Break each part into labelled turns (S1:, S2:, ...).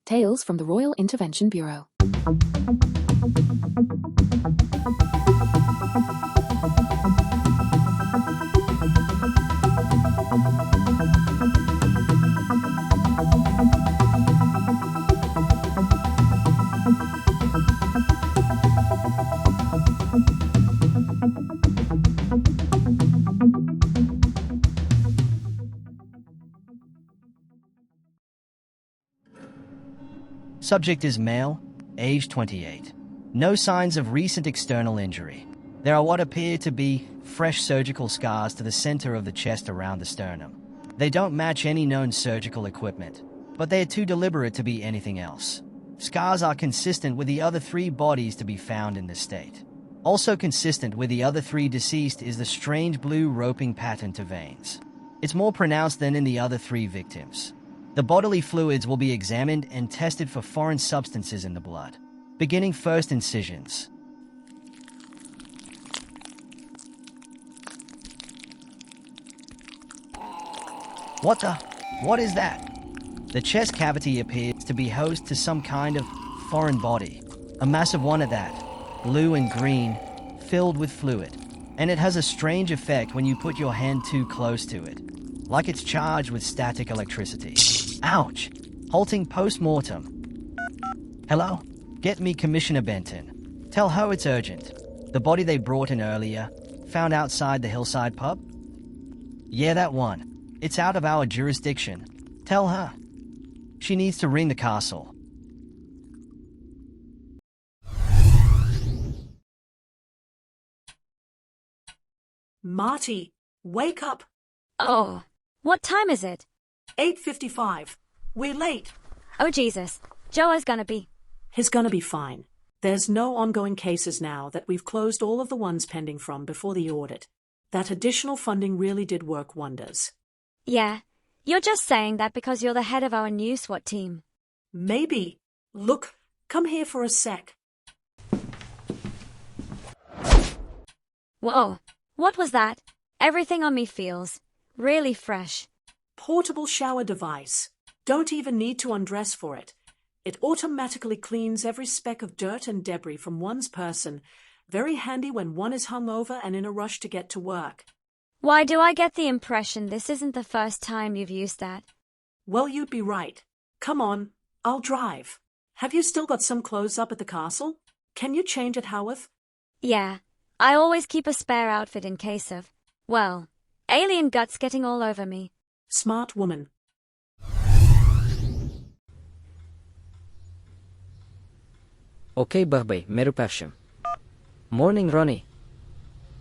S1: Tales from the Royal Intervention Bureau.
S2: Subject is male, age 28. No signs of recent external injury. There are what appear to be fresh surgical scars to the center of the chest around the sternum. They don't match any known surgical equipment, but they are too deliberate to be anything else. Scars are consistent with the other 3 bodies to be found in this state. Also consistent with the other 3 deceased is the strange blue roping pattern to veins. It's more pronounced than in the other 3 victims. The bodily fluids will be examined and tested for foreign substances in the blood. Beginning first incisions. What is that? The chest cavity appears to be host to some kind of foreign body. A massive one at that, blue and green, filled with fluid. And it has a strange effect when you put your hand too close to it, like it's charged with static electricity. Ouch! Halting post-mortem. Hello? Get me Commissioner Benton. Tell her it's urgent. The body they brought in earlier, found outside the hillside pub? Yeah, that one. It's out of our jurisdiction. Tell her. She needs to ring the castle.
S3: Marty, wake up.
S4: Oh, what time is it?
S3: 8:55. We're late.
S4: Oh, Jesus. Joah's gonna be...
S3: He's gonna be fine. There's no ongoing cases now that we've closed all of the ones pending from before the audit. That additional funding really did work wonders.
S4: Yeah, you're just saying that because you're the head of our new SWAT team.
S3: Maybe. Look, come here for a sec.
S4: Whoa, what was that? Everything on me feels really fresh.
S3: Portable shower device. Don't even need to undress for it. It automatically cleans every speck of dirt and debris from one's person. Very handy when one is hungover and in a rush to get to work.
S4: Why do I get the impression this isn't the first time you've used that?
S3: Well, you'd be right. Come on, I'll drive. Have you still got some clothes up at the castle? Can you change at Haworth?
S4: Yeah, I always keep a spare outfit in case of, well, alien guts getting all over me.
S3: Smart woman.
S5: Okay, Barbie, meru pewším. Morning, Roni.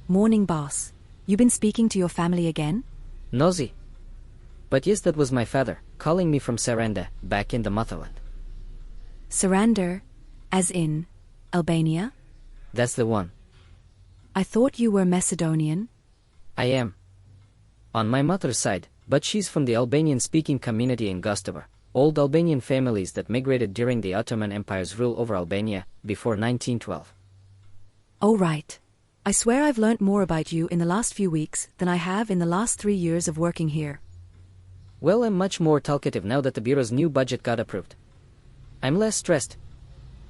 S6: Morning, boss. You been speaking to your family again?
S5: Nosy. But yes, that was my father, calling me from Saranda, back in the motherland.
S6: Surrender, as in Albania?
S5: That's the one.
S6: I thought you were Macedonian.
S5: I am. On my mother's side, but she's from the Albanian-speaking community in Gostovar, old Albanian families that migrated during the Ottoman Empire's rule over Albania before 1912.
S6: Oh, right. I swear I've learnt more about you in the last few weeks than I have in the last 3 years of working here.
S5: Well, I'm much more talkative now that the Bureau's new budget got approved. I'm less stressed.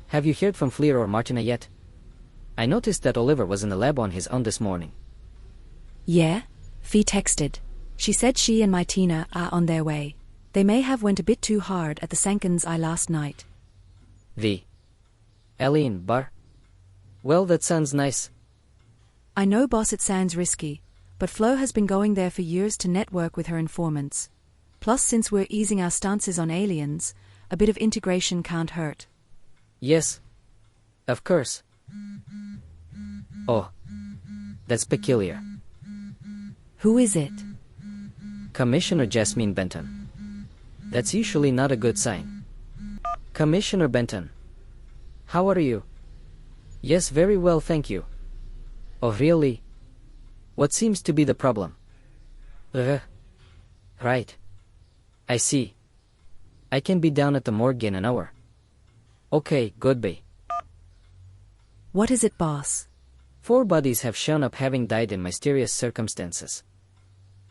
S5: Have you heard from Fleur or Martina yet? I noticed that Oliver was in the lab on his own this morning.
S6: Yeah, Fee texted. She said she and Martina are on their way. They may have went a bit too hard at the Sanken's eye last night.
S5: The alien bar? Well, that sounds nice.
S6: I know, boss, it sounds risky, but Flo has been going there for years to network with her informants. Plus, since we're easing our stances on aliens, a bit of integration can't hurt.
S5: Yes. Of course. Oh. That's peculiar.
S6: Who is it?
S5: Commissioner Jasmine Benton. That's usually not a good sign. Commissioner Benton. How are you? Yes, very well, thank you. Oh, really? What seems to be the problem? Right. I see. I can be down at the morgue in an hour. Okay, goodbye.
S6: What is it, boss?
S5: 4 bodies have shown up having died in mysterious circumstances.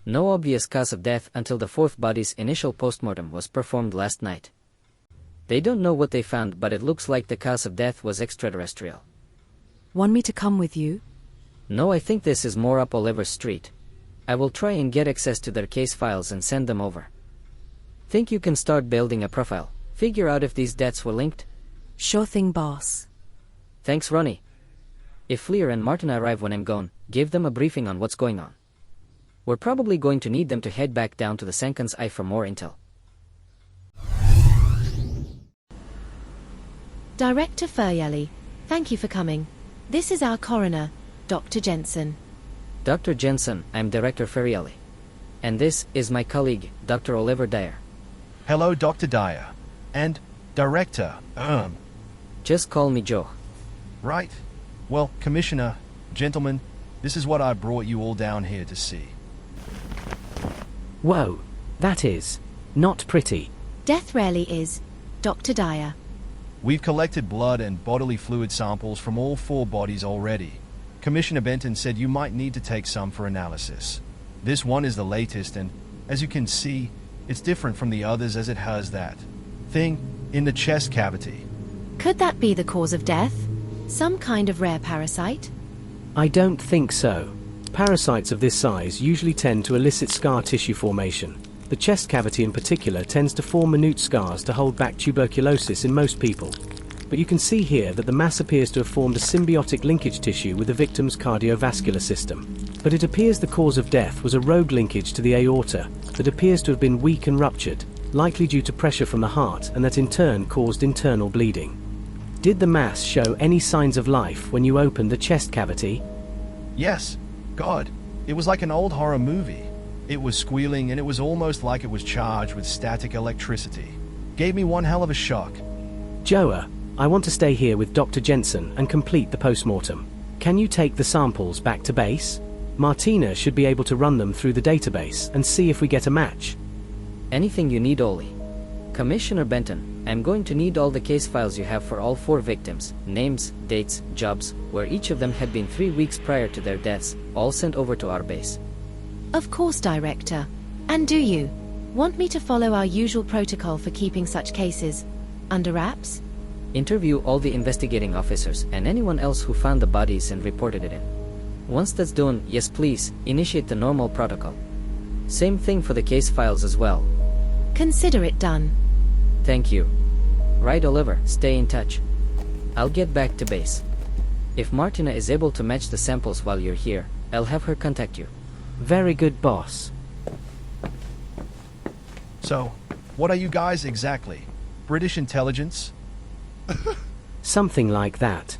S5: No obvious cause of death until the 4th body's initial postmortem was performed last night. They don't know what they found, but it looks like the cause of death was extraterrestrial.
S6: Want me to come with you?
S5: No, I think this is more up Oliver Street. I will try and get access to their case files and send them over. Think you can start building a profile? Figure out if these deaths were linked?
S6: Sure thing, boss.
S5: Thanks, Roni. If Fleur and Martina arrive when I'm gone, give them a briefing on what's going on. We're probably going to need them to head back down to the Sankan's Eye for more intel.
S7: Director Furielli, thank you for coming. This is our coroner, Dr. Jensen.
S5: Dr. Jensen, I'm Director Furielli. And this is my colleague, Dr. Oliver Dyer.
S8: Hello, Dr. Dyer. And Director,
S5: Just call me Joe.
S8: Right. Well, Commissioner, gentlemen, this is what I brought you all down here to see.
S9: Whoa, that is not pretty.
S7: Death rarely is, Dr. Dyer.
S8: We've collected blood and bodily fluid samples from all 4 bodies already. Commissioner Benton said you might need to take some for analysis. This one is the latest, and as you can see, it's different from the others as it has that thing in the chest cavity.
S7: Could that be the cause of death? Some kind of rare parasite?
S9: I don't think so. Parasites of this size usually tend to elicit scar tissue formation. The chest cavity in particular tends to form minute scars to hold back tuberculosis in most people. But you can see here that the mass appears to have formed a symbiotic linkage tissue with the victim's cardiovascular system. But it appears the cause of death was a rogue linkage to the aorta that appears to have been weak and ruptured, likely due to pressure from the heart, and that in turn caused internal bleeding. Did the mass show any signs of life when you opened the chest cavity?
S8: Yes. God, it was like an old horror movie. It was squealing, and it was almost like it was charged with static electricity. Gave me one hell of a shock.
S9: Joah, I want to stay here with Dr. Jensen and complete the post-mortem. Can you take the samples back to base? Martina should be able to run them through the database and see if we get a match.
S5: Anything you need, Ollie. Commissioner Benton, I'm going to need all the case files you have for all 4 victims, names, dates, jobs, where each of them had been 3 weeks prior to their deaths, all sent over to our base.
S7: Of course, Director. And do you want me to follow our usual protocol for keeping such cases under wraps?
S5: Interview all the investigating officers and anyone else who found the bodies and reported it in. Once that's done, yes please, initiate the normal protocol. Same thing for the case files as well.
S7: Consider it done.
S5: Thank you. Right, Oliver, stay in touch. I'll get back to base. If Martina is able to match the samples while you're here, I'll have her contact you.
S9: Very good, boss.
S8: So, what are you guys exactly? British intelligence?
S9: Something like that.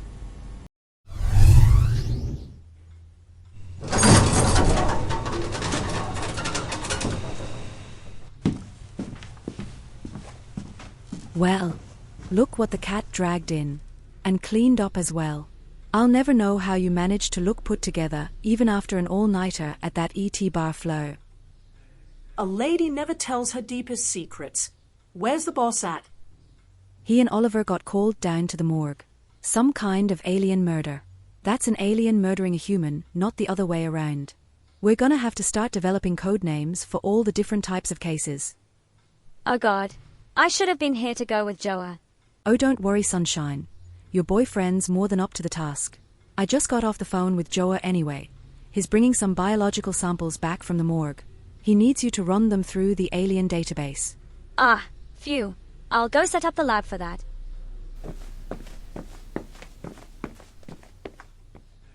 S6: Well, look what the cat dragged in. And cleaned up as well. I'll never know how you managed to look put together, even after an all-nighter at that ET bar, Fleur.
S3: A lady never tells her deepest secrets. Where's the boss at?
S6: He and Oliver got called down to the morgue. Some kind of alien murder. That's an alien murdering a human, not the other way around. We're gonna have to start developing code names for all the different types of cases.
S4: Oh God, I should have been here to go with Joah.
S6: Oh, don't worry, sunshine. Your boyfriend's more than up to the task. I just got off the phone with Joah anyway. He's bringing some biological samples back from the morgue. He needs you to run them through the alien database.
S4: Ah, phew. I'll go set up the lab for that.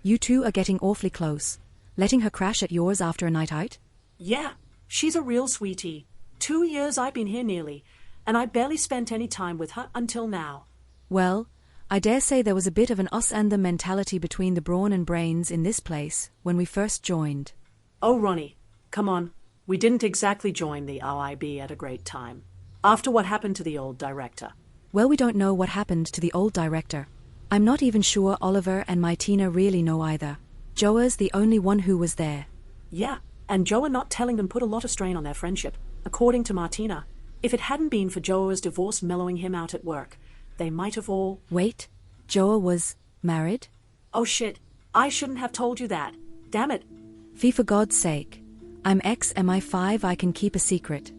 S6: You two are getting awfully close. Letting her crash at yours after a night out?
S3: Yeah, she's a real sweetie. 2 years I've been here nearly, and I barely spent any time with her until now.
S6: Well, I dare say there was a bit of an us and them mentality between the brawn and brains in this place when we first joined.
S3: Oh, Roni, come on. We didn't exactly join the OIB at a great time. After what happened to the old director.
S6: Well, we don't know what happened to the old director. I'm not even sure Oliver and Martina really know either. Joah's the only one who was there.
S3: Yeah, and Joah not telling them put a lot of strain on their friendship, according to Martina. If it hadn't been for Joah's divorce mellowing him out at work, they might have all...
S6: Wait, Joah was married?
S3: Oh shit, I shouldn't have told you that. Damn it.
S6: Fee, for God's sake. I'm ex-MI5, I can keep a secret.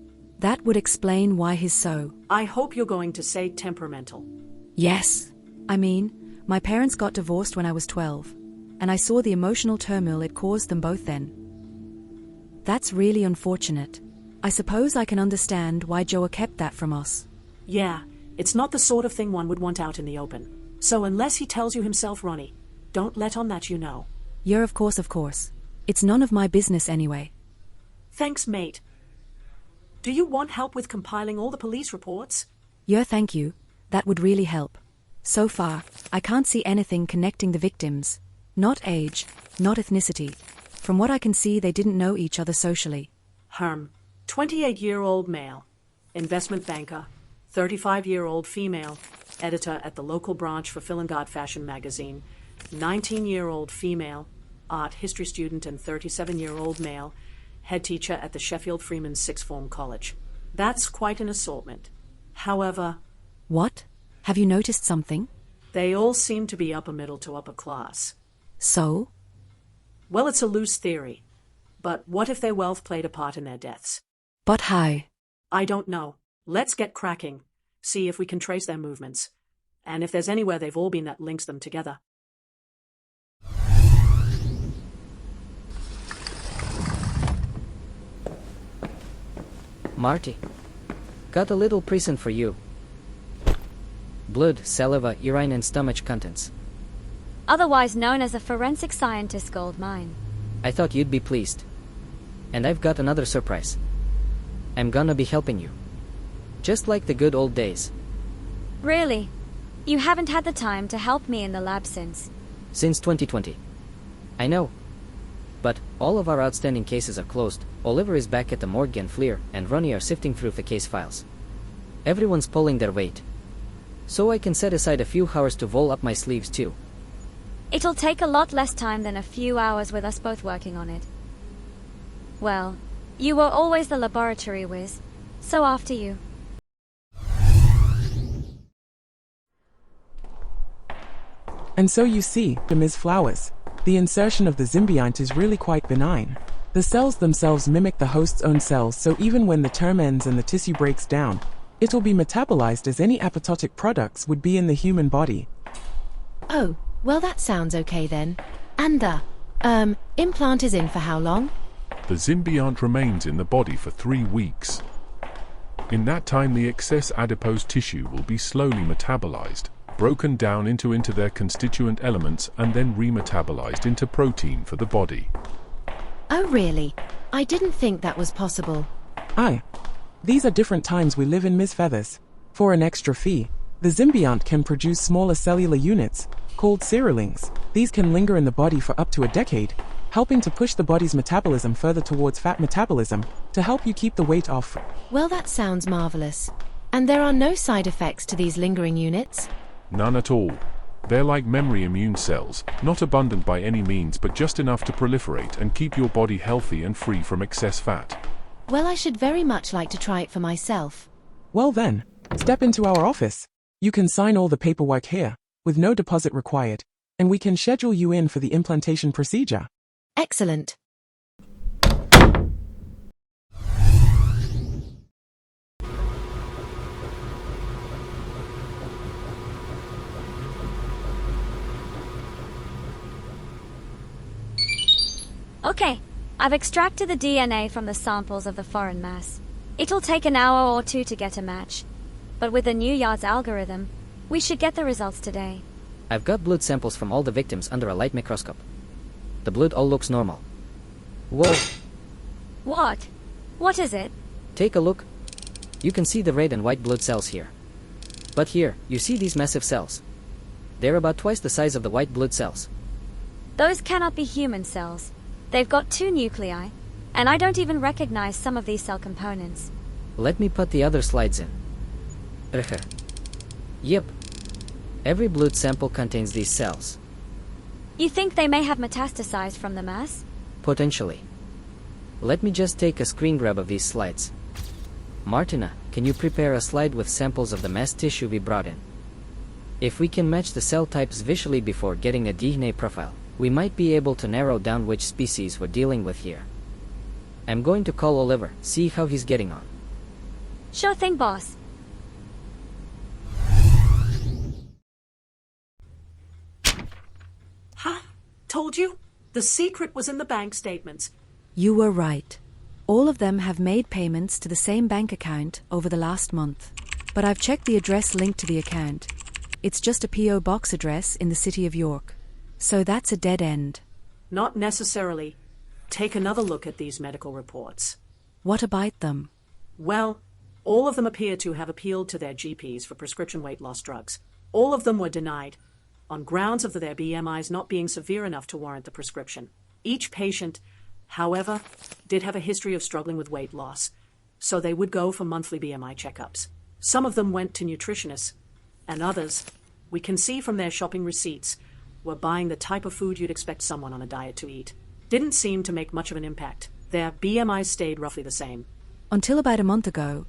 S6: That would explain why he's so.
S3: I hope you're going to say temperamental.
S6: Yes. I mean, my parents got divorced when I was 12, and I saw the emotional turmoil it caused them both then. That's really unfortunate. I suppose I can understand why Joah kept that from us.
S3: Yeah, it's not the sort of thing one would want out in the open. So unless he tells you himself, Roni, don't let on that you know.
S6: Yeah, of course. It's none of my business anyway.
S3: Thanks, mate. Do you want help with compiling all the police reports?
S6: Yeah, thank you. That would really help. So far, I can't see anything connecting the victims. Not age, not ethnicity. From what I can see, they didn't know each other socially.
S3: 28-year-old male, investment banker, 35-year-old female, editor at the local branch for Philingard Fashion Magazine, 19-year-old female, art history student, and 37-year-old male, head teacher at the Sheffield Freeman's Sixth Form College. That's quite an assortment. However...
S6: What? Have you noticed something?
S3: They all seem to be upper middle to upper class.
S6: So?
S3: Well, it's a loose theory. But what if their wealth played a part in their deaths?
S6: But how?
S3: I don't know. Let's get cracking. See if we can trace their movements. And if there's anywhere they've all been that links them together.
S5: Marty, got a little present for you. Blood, saliva, urine and stomach contents.
S4: Otherwise known as a forensic scientist's gold mine.
S5: I thought you'd be pleased. And I've got another surprise. I'm gonna be helping you. Just like the good old days.
S4: Really? You haven't had the time to help me in the lab since?
S5: Since 2020. I know. But all of our outstanding cases are closed. Oliver is back at the morgue and Fleur and Roni are sifting through the case files. Everyone's pulling their weight. So I can set aside a few hours to roll up my sleeves too.
S4: It'll take a lot less time than a few hours with us both working on it. Well, you were always the laboratory whiz, so after you.
S10: And so you see, Ms. Flowers, the insertion of the symbiont is really quite benign. The cells themselves mimic the host's own cells, so even when the term ends and the tissue breaks down, it'll be metabolized as any apoptotic products would be in the human body.
S7: Oh, well that sounds okay then. And the, implant is in for how long?
S11: The symbiont remains in the body for 3 weeks. In that time, the excess adipose tissue will be slowly metabolized, broken down into their constituent elements, and then remetabolized into protein for the body.
S7: Oh really? I didn't think that was possible.
S10: Aye. These are different times we live in, Ms. Feathers. For an extra fee, the symbiont can produce smaller cellular units, called cerulings. These can linger in the body for up to a decade, helping to push the body's metabolism further towards fat metabolism, to help you keep the weight off.
S7: Well, that sounds marvelous. And there are no side effects to these lingering units?
S11: None at all. They're like memory immune cells, not abundant by any means, but just enough to proliferate and keep your body healthy and free from excess fat.
S7: Well, I should very much like to try it for myself.
S10: Well then, step into our office. You can sign all the paperwork here, with no deposit required, and we can schedule you in for the implantation procedure.
S7: Excellent.
S4: Okay, I've extracted the DNA from the samples of the foreign mass. It'll take an hour or two to get a match, but with the new Yard's algorithm, we should get the results today.
S5: I've got blood samples from all the victims under a light microscope. The blood all looks normal. Whoa!
S4: What? What is it?
S5: Take a look. You can see the red and white blood cells here. But here, you see these massive cells. They're about twice the size of the white blood cells.
S4: Those cannot be human cells. They've got 2 nuclei, and I don't even recognize some of these cell components.
S5: Let me put the other slides in. Yep. Every blood sample contains these cells.
S4: You think they may have metastasized from the mass?
S5: Potentially. Let me just take a screen grab of these slides. Martina, can you prepare a slide with samples of the mass tissue we brought in? If we can match the cell types visually before getting a DNA profile, we might be able to narrow down which species we're dealing with here. I'm going to call Oliver, see how he's getting on.
S4: Sure thing, boss.
S3: Huh? Told you? The secret was in the bank statements.
S6: You were right. All of them have made payments to the same bank account over the last month. But I've checked the address linked to the account. It's just a P.O. box address in the city of York. So that's a dead end.
S3: Not necessarily. Take another look at these medical reports.
S6: What about them?
S3: Well, all of them appear to have appealed to their GPs for prescription weight loss drugs. All of them were denied, on grounds of their BMIs not being severe enough to warrant the prescription. Each patient, however, did have a history of struggling with weight loss, so they would go for monthly BMI checkups. Some of them went to nutritionists, and others, we can see from their shopping receipts, were buying the type of food you'd expect someone on a diet to eat. Didn't seem to make much of an impact. Their BMIs stayed roughly the same.
S6: Until about a month ago,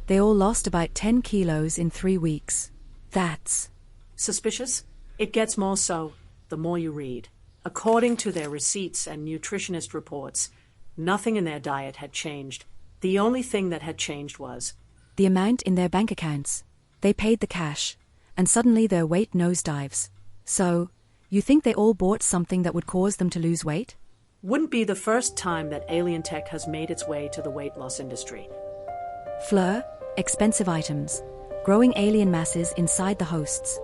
S6: they all lost about 10 kilos in 3 weeks. That's
S3: suspicious? It gets more so the more you read. According to their receipts and nutritionist reports, nothing in their diet had changed. The only thing that had changed was
S6: the amount in their bank accounts. They paid the cash, and suddenly their weight nosedives. So, you think they all bought something that would cause them to lose weight?
S3: Wouldn't be the first time that alien tech has made its way to the weight loss industry.
S6: Fleur, expensive items, growing alien masses inside the hosts.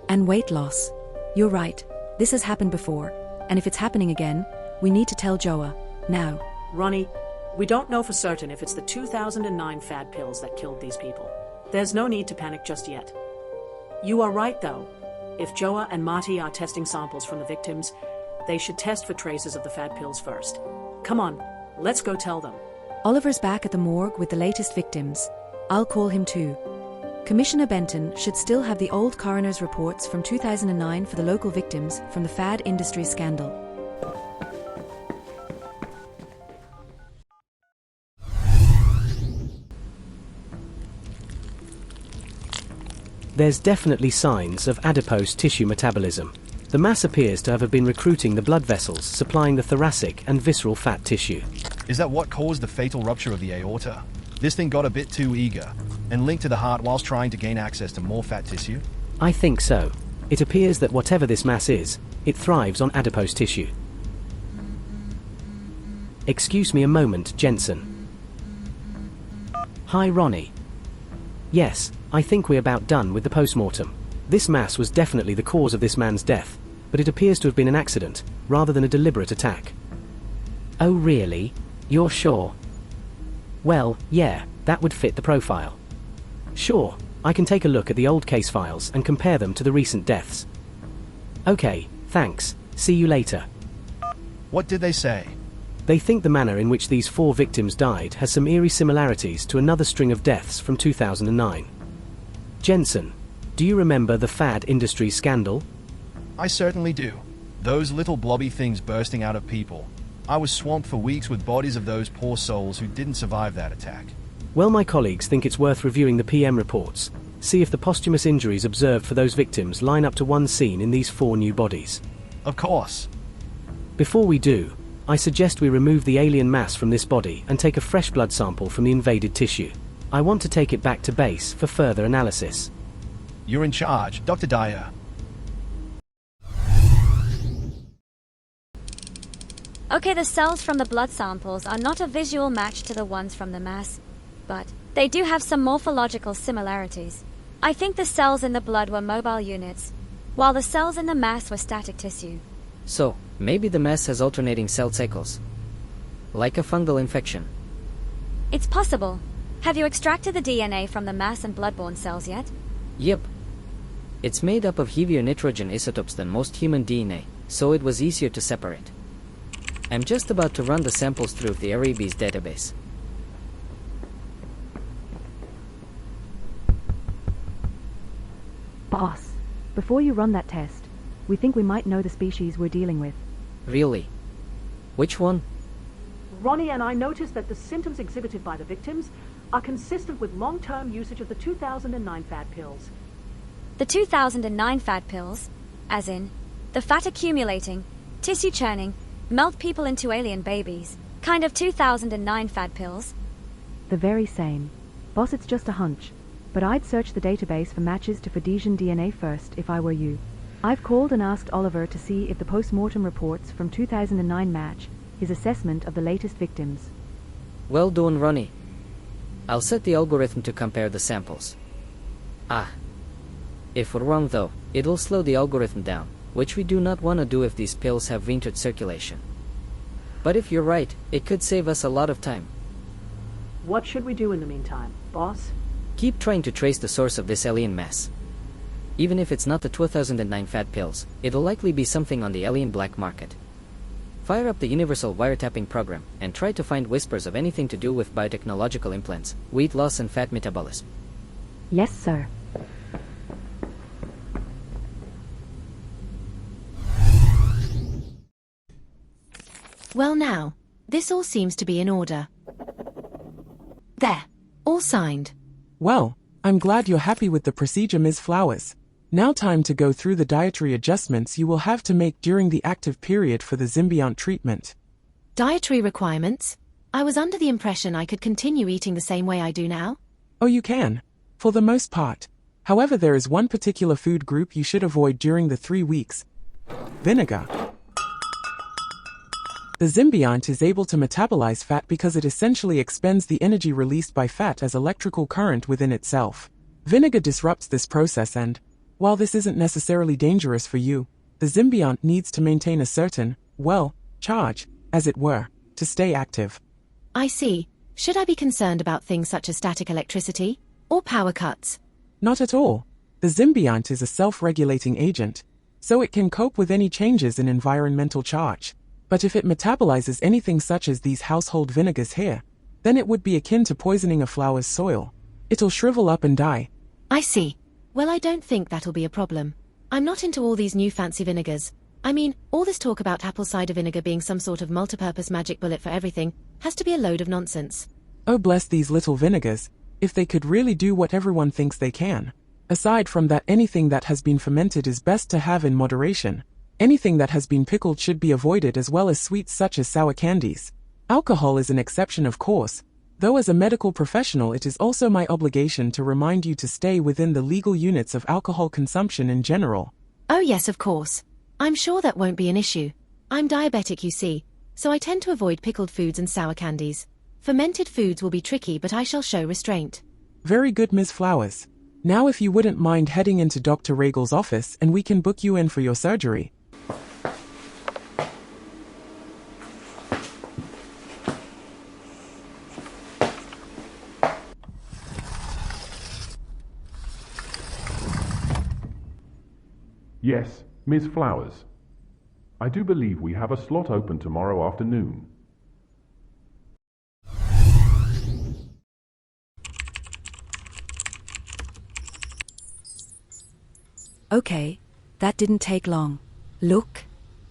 S6: And weight loss. You're right, this has happened before, and if it's happening again, we need to tell Joah, now.
S3: Roni, we don't know for certain if it's the 2009 fad pills that killed these people. There's no need to panic just yet. You are right, though. If Joah and Marty are testing samples from the victims, they should test for traces of the fad pills first. Come on, let's go tell them.
S6: Oliver's back at the morgue with the latest victims. I'll call him too. Commissioner Benton should still have the old coroner's reports from 2009 for the local victims from the fad industry scandal.
S9: There's definitely signs of adipose tissue metabolism. The mass appears to have been recruiting the blood vessels supplying the thoracic and visceral fat tissue.
S8: Is that what caused the fatal rupture of the aorta? This thing got a bit too eager, and linked to the heart whilst trying to gain access to more fat tissue?
S9: I think so. It appears that whatever this mass is, it thrives on adipose tissue. Excuse me a moment, Jensen. Hi, Roni. Yes, I think we're about done with the post-mortem. This mass was definitely the cause of this man's death, but it appears to have been an accident, rather than a deliberate attack. Oh really? You're sure? Well, yeah, that would fit the profile. Sure, I can take a look at the old case files and compare them to the recent deaths. Okay, thanks. See you later.
S8: What did they say?
S9: They think the manner in which these 4 victims died has some eerie similarities to another string of deaths from 2009. Jensen, do you remember the fad industry scandal?
S8: I certainly do. Those little blobby things bursting out of people. I was swamped for weeks with bodies of those poor souls who didn't survive that attack.
S9: Well, my colleagues think it's worth reviewing the PM reports, see if the posthumous injuries observed for those victims line up to one seen in these 4 new bodies.
S8: Of course.
S9: Before we do, I suggest we remove the alien mass from this body and take a fresh blood sample from the invaded tissue. I want to take it back to base for further analysis.
S8: You're in charge, Dr. Dyer.
S4: Okay, the cells from the blood samples are not a visual match to the ones from the mass, but they do have some morphological similarities. I think the cells in the blood were mobile units, while the cells in the mass were static tissue.
S5: So, maybe the mass has alternating cell cycles. Like a fungal infection.
S4: It's possible. Have you extracted the DNA from the mass and blood-borne cells yet?
S5: Yep. It's made up of heavier nitrogen isotopes than most human DNA, so it was easier to separate. I'm just about to run the samples through the Arabi's database.
S6: Boss, before you run that test, we think we might know the species we're dealing with.
S5: Really? Which one?
S3: Roni and I noticed that the symptoms exhibited by the victims are consistent with long-term usage of the 2009 fat pills.
S4: The 2009 fat pills, as in, the fat accumulating, tissue churning, melt people into alien babies, kind of 2009 fat pills?
S6: The very same. Boss, it's just a hunch. But I'd search the database for matches to Fadesian DNA first if I were you. I've called and asked Oliver to see if the post-mortem reports from 2009 match his assessment of the latest victims.
S5: Well done, Roni. I'll set the algorithm to compare the samples. If we're wrong though, it'll slow the algorithm down, which we do not want to do if these pills have entered circulation. But if you're right, it could save us a lot of time.
S3: What should we do in the meantime, boss?
S5: Keep trying to trace the source of this alien mess. Even if it's not the 2009 fat pills, it'll likely be something on the alien black market. Fire up the universal wiretapping program and try to find whispers of anything to do with biotechnological implants, weight loss and fat metabolism.
S6: Yes, sir.
S7: Well now, this all seems to be in order. There, all signed.
S10: Well, I'm glad you're happy with the procedure, Ms. Flowers. Now time to go through the dietary adjustments you will have to make during the active period for the symbiont treatment.
S7: Dietary requirements? I was under the impression I could continue eating the same way I do now.
S10: Oh, you can, for the most part. However, there is one particular food group you should avoid during the 3 weeks. Vinegar. The symbiont is able to metabolize fat because it essentially expends the energy released by fat as electrical current within itself. Vinegar disrupts this process and, while this isn't necessarily dangerous for you, the symbiont needs to maintain a certain, charge, as it were, to stay active.
S7: I see. Should I be concerned about things such as static electricity or power cuts?
S10: Not at all. The symbiont is a self-regulating agent, so it can cope with any changes in environmental charge. But if it metabolizes anything such as these household vinegars here, then it would be akin to poisoning a flower's soil. It'll shrivel up and die.
S7: I see. Well, I don't think that'll be a problem. I'm not into all these new fancy vinegars. I mean, all this talk about apple cider vinegar being some sort of multipurpose magic bullet for everything has to be a load of nonsense.
S10: Oh, bless these little vinegars, if they could really do what everyone thinks they can. Aside from that, anything that has been fermented is best to have in moderation. Anything that has been pickled should be avoided, as well as sweets such as sour candies. Alcohol is an exception, of course, though as a medical professional it is also my obligation to remind you to stay within the legal units of alcohol consumption in general.
S7: Oh yes, of course. I'm sure that won't be an issue. I'm diabetic, you see, so I tend to avoid pickled foods and sour candies. Fermented foods will be tricky, but I shall show restraint.
S10: Very good, Ms. Flowers. Now if you wouldn't mind heading into Dr. Regal's office and we can book you in for your surgery.
S11: Yes, Ms. Flowers. I do believe we have a slot open tomorrow afternoon.
S6: Okay, that didn't take long. Look.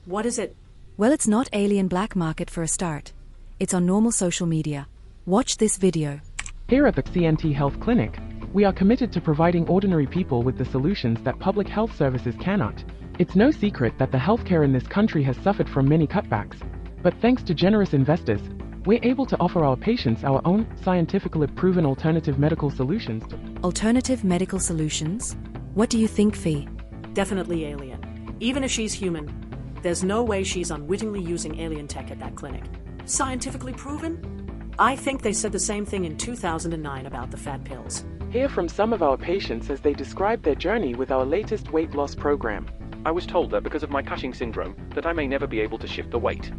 S3: What is it?
S6: Well, it's not alien black market for a start. It's on normal social media. Watch this video.
S10: Here at the CNT Health Clinic, we are committed to providing ordinary people with the solutions that public health services cannot. It's no secret that the healthcare in this country has suffered from many cutbacks, but thanks to generous investors, we're able to offer our patients our own scientifically proven alternative medical solutions.
S6: Alternative medical solutions? What do you think, Fee?
S3: Definitely alien. Even if she's human, there's no way she's unwittingly using alien tech at that clinic. Scientifically proven? I think they said the same thing in 2009 about the fat pills.
S10: Hear from some of our patients as they describe their journey with our latest weight loss program.
S12: I was told that because of my Cushing syndrome that I may never be able to shift the weight.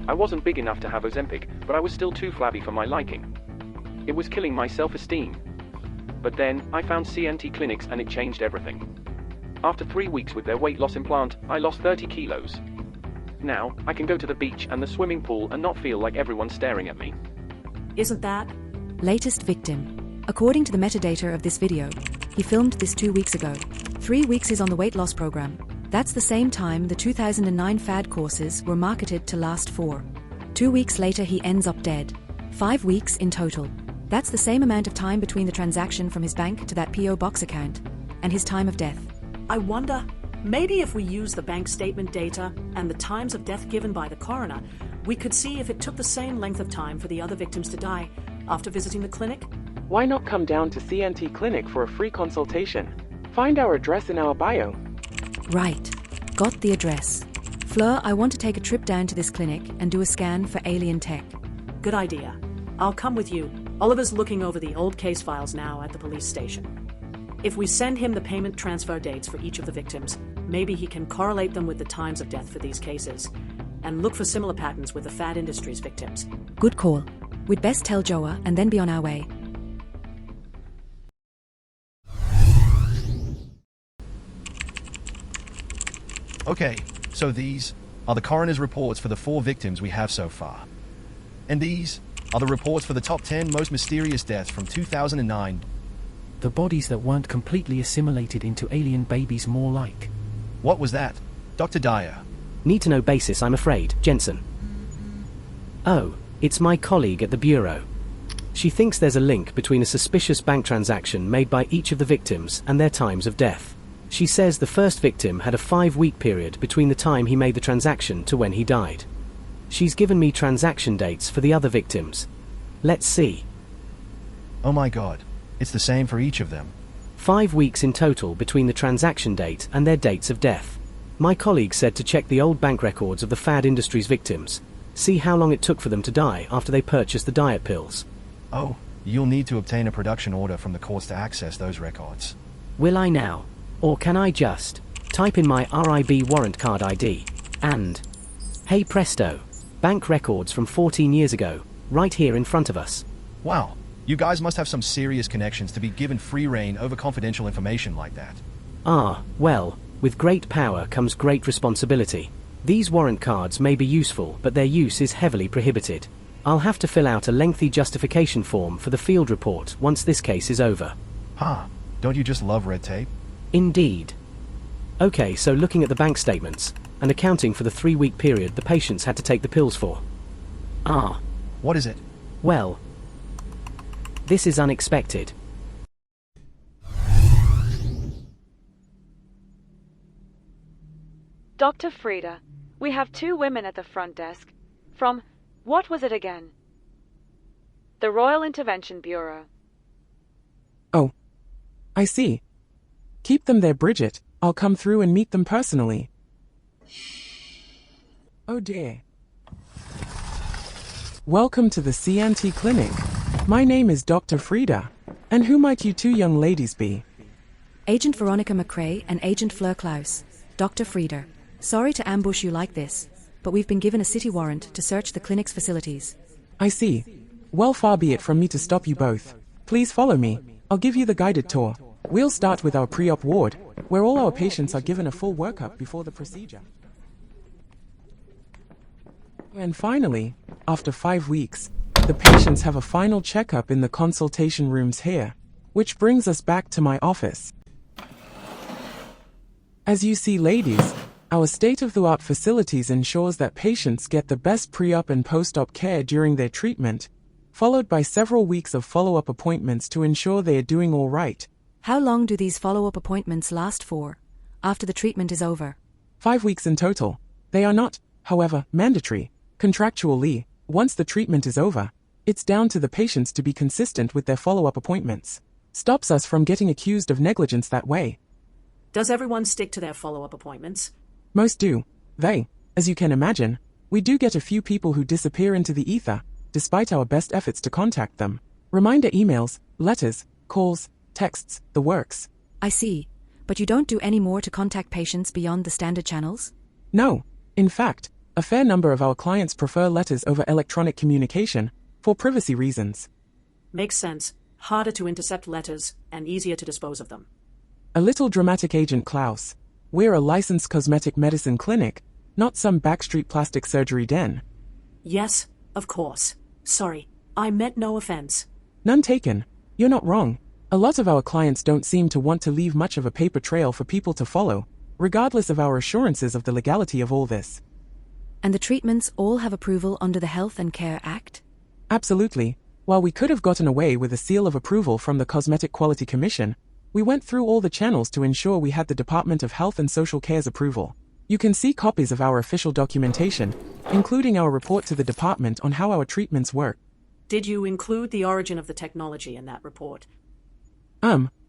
S12: I wasn't big enough to have Ozempic, but I was still too flabby for my liking. It was killing my self-esteem. But then, I found CNT clinics and it changed everything. After 3 weeks with their weight loss implant, I lost 30 kilos. Now, I can go to the beach and the swimming pool and not feel like everyone's staring at me.
S3: Isn't that?
S6: Latest victim. According to the metadata of this video, he filmed this 2 weeks ago. 3 weeks is on the weight loss program. That's the same time the 2009 fad courses were marketed to last for. 2 weeks later he ends up dead. 5 weeks in total. That's the same amount of time between the transaction from his bank to that P.O. box account and his time of death.
S3: I wonder, maybe if we use the bank statement data and the times of death given by the coroner, we could see if it took the same length of time for the other victims to die after visiting the clinic.
S10: Why not come down to CNT Clinic for a free consultation? Find our address in our bio.
S6: Right. Got the address. Fleur, I want to take a trip down to this clinic and do a scan for alien tech.
S3: Good idea. I'll come with you. Oliver's looking over the old case files now at the police station. If we send him the payment transfer dates for each of the victims, maybe he can correlate them with the times of death for these cases, and look for similar patterns with the Fad Industries victims.
S6: Good call. We'd best tell Joah and then be on our way.
S8: Okay, so these are the coroner's reports for the 4 victims we have so far. And these are the reports for the top 10 most mysterious deaths from 2009.
S9: The bodies that weren't completely assimilated into alien babies, more like.
S8: What was that? Dr. Dyer.
S9: Need to know basis, I'm afraid, Jensen. Oh, it's my colleague at the Bureau. She thinks there's a link between a suspicious bank transaction made by each of the victims and their times of death. She says the first victim had a 5-week period between the time he made the transaction to when he died. She's given me transaction dates for the other victims. Let's see.
S8: Oh my god, it's the same for each of them.
S9: 5 weeks in total between the transaction date and their dates of death. My colleague said to check the old bank records of the Fad Industries victims, see how long it took for them to die after they purchased the diet pills.
S8: Oh, you'll need to obtain a production order from the courts to access those records.
S9: Will I now? Or can I just type in my RIB warrant card ID and, hey presto, bank records from 14 years ago, right here in front of us.
S8: Wow, you guys must have some serious connections to be given free rein over confidential information like that.
S9: Ah, well, with great power comes great responsibility. These warrant cards may be useful, but their use is heavily prohibited. I'll have to fill out a lengthy justification form for the field report once this case is over.
S8: Huh, don't you just love red tape?
S9: Indeed. Okay, so looking at the bank statements, and accounting for the 3-week period the patients had to take the pills for. Ah.
S8: What is it?
S9: Well, this is unexpected.
S13: Dr. Frieda, we have 2 women at the front desk. From, what was it again? The Royal Intervention Bureau.
S10: Oh. I see. Keep them there, Bridget. I'll come through and meet them personally. Oh dear. Welcome to the CNT Clinic. My name is Dr. Frieda. And who might you 2 young ladies be?
S6: Agent Veronica McRae and Agent Fleur Klaus. Dr. Frieda. Sorry to ambush you like this, but we've been given a city warrant to search the clinic's facilities.
S10: I see. Well, far be it from me to stop you both. Please follow me. I'll give you the guided tour. We'll start with our pre-op ward, where all our patients are given a full workup before the procedure. And finally, after 5 weeks, the patients have a final checkup in the consultation rooms here, which brings us back to my office. As you see, ladies, our state-of-the-art facilities ensures that patients get the best pre-op and post-op care during their treatment, followed by several weeks of follow-up appointments to ensure they are doing all right.
S6: How long do these follow-up appointments last for, after the treatment is over?
S10: 5 weeks in total. They are not, however, mandatory. Contractually, once the treatment is over, it's down to the patients to be consistent with their follow-up appointments. Stops us from getting accused of negligence that way.
S3: Does everyone stick to their follow-up appointments?
S10: Most do. As you can imagine, we do get a few people who disappear into the ether, despite our best efforts to contact them. Reminder emails, letters, calls, texts, the works.
S6: I see. But you don't do any more to contact patients beyond the standard channels?
S10: No. In fact, a fair number of our clients prefer letters over electronic communication, for privacy reasons.
S3: Makes sense. Harder to intercept letters, and easier to dispose of them.
S10: A little dramatic, Agent Klaus. We're a licensed cosmetic medicine clinic, not some backstreet plastic surgery den.
S3: Yes, of course. Sorry, I meant no offense.
S10: None taken. You're not wrong. A lot of our clients don't seem to want to leave much of a paper trail for people to follow, regardless of our assurances of the legality of all this.
S6: And the treatments all have approval under the Health and Care Act?
S10: Absolutely. While we could have gotten away with a seal of approval from the Cosmetic Quality Commission, we went through all the channels to ensure we had the Department of Health and Social Care's approval. You can see copies of our official documentation, including our report to the department on how our treatments work.
S3: Did you include the origin of the technology in that report?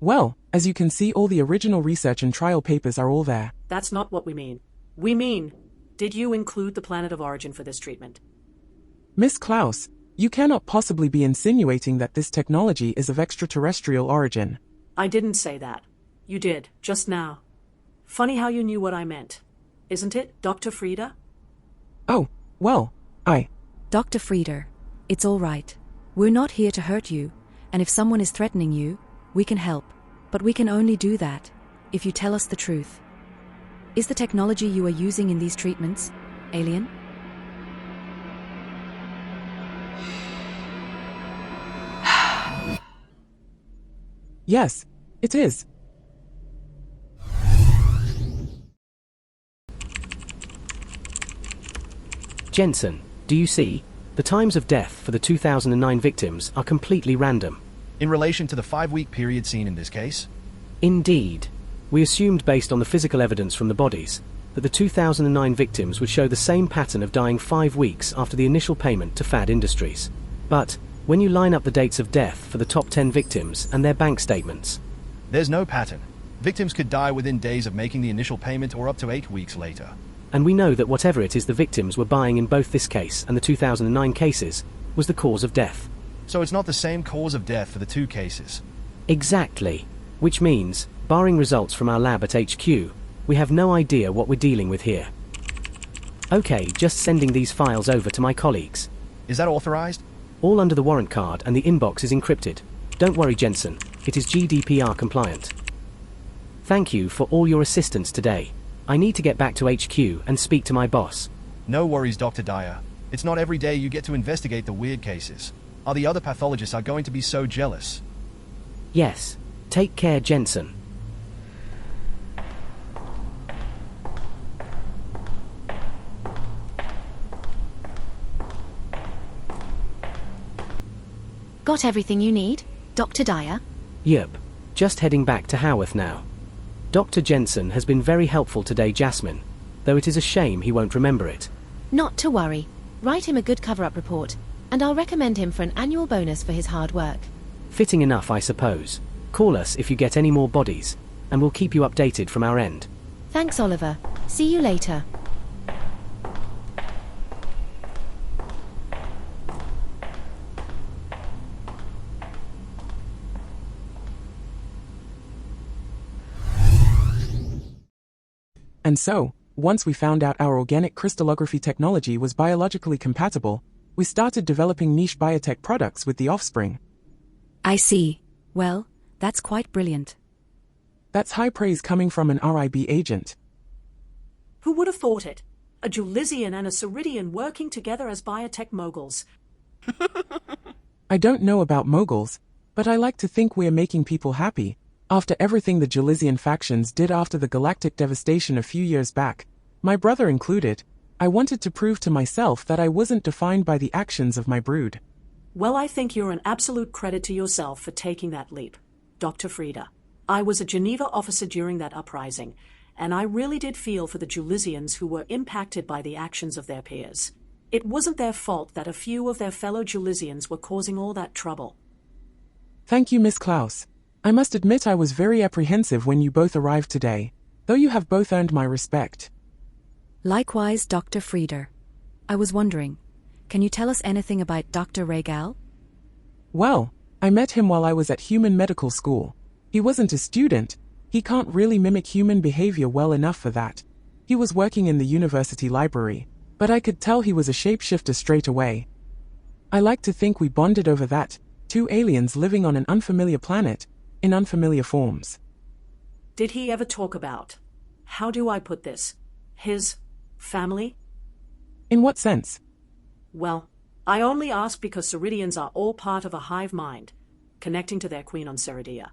S10: Well, as you can see, all the original research and trial papers are all there.
S3: That's not what we mean. We mean, did you include the planet of origin for this treatment?
S10: Miss Klaus, you cannot possibly be insinuating that this technology is of extraterrestrial origin.
S3: I didn't say that. You did, just now. Funny how you knew what I meant. Isn't it, Dr. Frieda?
S10: Oh, well,
S6: Dr. Frieder, it's all right. We're not here to hurt you, and if someone is threatening you, we can help. But we can only do that if you tell us the truth. Is the technology you are using in these treatments alien?
S10: Yes, it is.
S9: Jensen, do you see? The times of death for the 2009 victims are completely random.
S8: In relation to the 5-week period seen in this case?
S9: Indeed. We assumed, based on the physical evidence from the bodies, that the 2009 victims would show the same pattern of dying 5 weeks after the initial payment to Fad Industries. But when you line up the dates of death for the top 10 victims and their bank statements,
S8: there's no pattern. Victims could die within days of making the initial payment or up to 8 weeks later.
S9: And we know that whatever it is the victims were buying in both this case and the 2009 cases was the cause of death.
S8: So it's not the same cause of death for the two cases?
S9: Exactly. Which means, barring results from our lab at HQ, we have no idea what we're dealing with here. Okay, just sending these files over to my colleagues.
S8: Is that authorized?
S9: All under the warrant card, and the inbox is encrypted. Don't worry, Jensen. It is GDPR compliant. Thank you for all your assistance today. I need to get back to HQ and speak to my boss.
S8: No worries, Dr. Dyer. It's not every day you get to investigate the weird cases. Are the other pathologists are going to be so jealous?
S9: Yes. Take care, Jensen.
S7: Got everything you need, Dr. Dyer?
S9: Yep. Just heading back to Haworth now. Dr. Jensen has been very helpful today, Jasmine, though it is a shame he won't remember it.
S7: Not to worry. Write him a good cover-up report, and I'll recommend him for an annual bonus for his hard work.
S9: Fitting enough, I suppose. Call us if you get any more bodies, and we'll keep you updated from our end.
S7: Thanks, Oliver. See you later.
S10: And so, once we found out our organic crystallography technology was biologically compatible, we started developing niche biotech products with the offspring.
S6: I see. Well, that's quite brilliant.
S10: That's high praise coming from an RIB agent.
S3: Who would have thought it? A Julisian and a Ceridian working together as biotech moguls.
S10: I don't know about moguls, but I like to think we're making people happy. After everything the Julisian factions did after the galactic devastation a few years back, my brother included, I wanted to prove to myself that I wasn't defined by the actions of my brood.
S3: Well, I think you're an absolute credit to yourself for taking that leap, Dr. Frieda. I was a Geneva officer during that uprising, and I really did feel for the Julisians who were impacted by the actions of their peers. It wasn't their fault that a few of their fellow Julisians were causing all that trouble.
S10: Thank you, Miss Klaus. I must admit I was very apprehensive when you both arrived today, though you have both earned my respect.
S6: Likewise, Dr. Frieder. I was wondering, can you tell us anything about Dr. Regal?
S10: Well, I met him while I was at human medical school. He wasn't a student. He can't really mimic human behavior well enough for that. He was working in the university library, but I could tell he was a shapeshifter straight away. I like to think we bonded over that, two aliens living on an unfamiliar planet, in unfamiliar forms.
S3: Did he ever talk about, how do I put this, his family?
S10: In what sense?
S3: Well, I only ask because Ceridians are all part of a hive mind, connecting to their queen on Ceridia.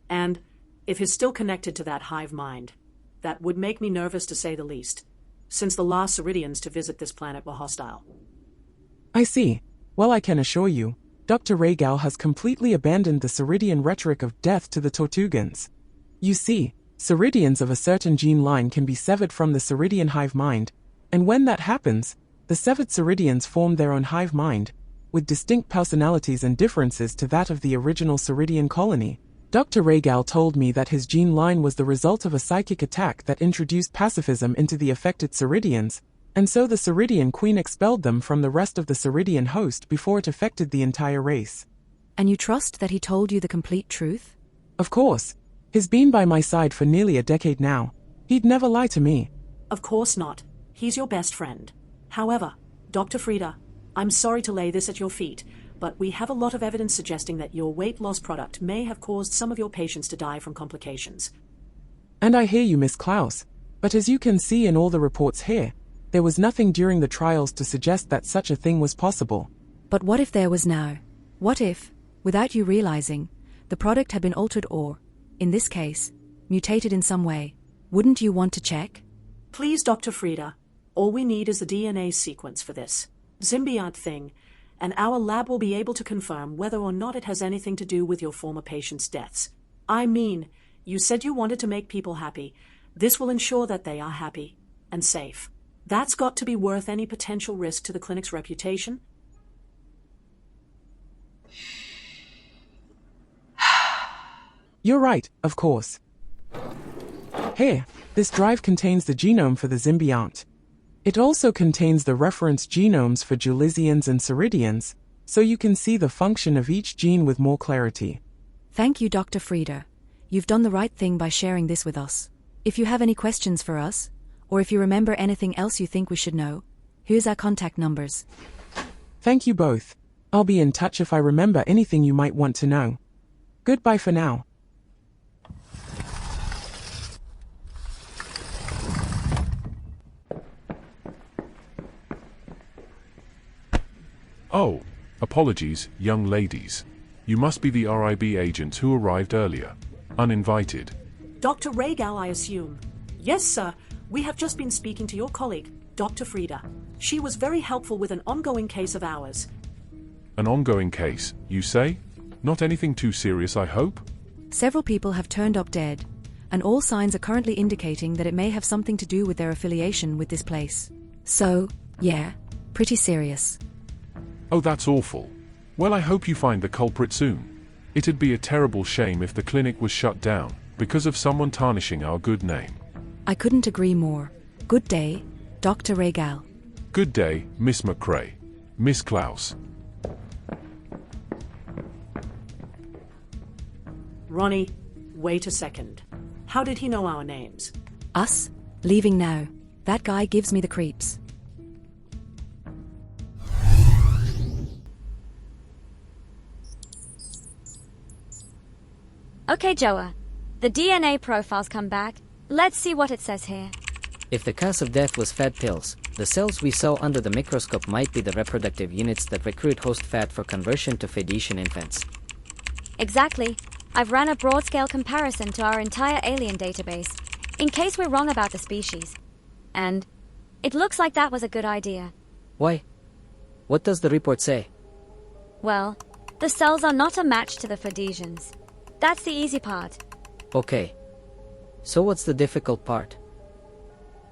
S3: And if he's still connected to that hive mind, that would make me nervous to say the least, since the last Ceridians to visit this planet were hostile.
S10: I see. Well, I can assure you, Dr. Regal has completely abandoned the Ceridian rhetoric of death to the Tortugans. You see, Ceridians of a certain gene line can be severed from the Ceridian hive mind, and when that happens, the severed Ceridians form their own hive mind, with distinct personalities and differences to that of the original Ceridian colony. Dr. Regal told me that his gene line was the result of a psychic attack that introduced pacifism into the affected Ceridians, and so the Ceridian queen expelled them from the rest of the Ceridian host before it affected the entire race.
S6: And you trust that he told you the complete truth?
S10: Of course. He's been by my side for nearly a decade now. He'd never lie to me.
S3: Of course not. He's your best friend. However, Dr. Frieda, I'm sorry to lay this at your feet, but we have a lot of evidence suggesting that your weight loss product may have caused some of your patients to die from complications.
S10: And I hear you, Miss Klaus. But as you can see in all the reports here, there was nothing during the trials to suggest that such a thing was possible.
S6: But what if there was now? What if, without you realizing, the product had been altered or, in this case, mutated in some way? Wouldn't you want to check?
S3: Please, Dr. Frieda. All we need is the DNA sequence for this symbiont thing, and our lab will be able to confirm whether or not it has anything to do with your former patients' deaths. I mean, you said you wanted to make people happy. This will ensure that they are happy and safe. That's got to be worth any potential risk to the clinic's reputation.
S10: You're right, of course. Here, this drive contains the genome for the symbiont. It also contains the reference genomes for Julisians and Ceridians, so you can see the function of each gene with more clarity.
S6: Thank you, Dr. Frieda. You've done the right thing by sharing this with us. If you have any questions for us, or if you remember anything else you think we should know, here's our contact numbers.
S10: Thank you both. I'll be in touch if I remember anything you might want to know. Goodbye for now.
S11: Oh, apologies, young ladies. You must be the RIB agents who arrived earlier. Uninvited.
S3: Dr. Regal, I assume. Yes, sir. We have just been speaking to your colleague, Dr. Frieda. She was very helpful with an ongoing case of ours.
S11: An ongoing case, you say? Not anything too serious, I hope?
S6: Several people have turned up dead, and all signs are currently indicating that it may have something to do with their affiliation with this place. So, yeah, pretty serious.
S11: Oh, that's awful. Well, I hope you find the culprit soon. It'd be a terrible shame if the clinic was shut down because of someone tarnishing our good name.
S6: I couldn't agree more. Good day, Dr. Regal.
S11: Good day, Miss McCrae. Miss Klaus.
S3: Ronnie, wait a second. How did he know our names?
S6: Us? Leaving now. That guy gives me the creeps.
S4: Okay, Joah. The DNA profiles come back. Let's see what it says here.
S5: If the cause of death was fat pills, the cells we saw under the microscope might be the reproductive units that recruit host fat for conversion to fedation infants.
S4: Exactly. I've ran a broad-scale comparison to our entire alien database, in case we're wrong about the species. And it looks like that was a good idea.
S5: Why? What does the report say?
S4: Well, the cells are not a match to the Fedesians. That's the easy part.
S5: Okay. So what's the difficult part?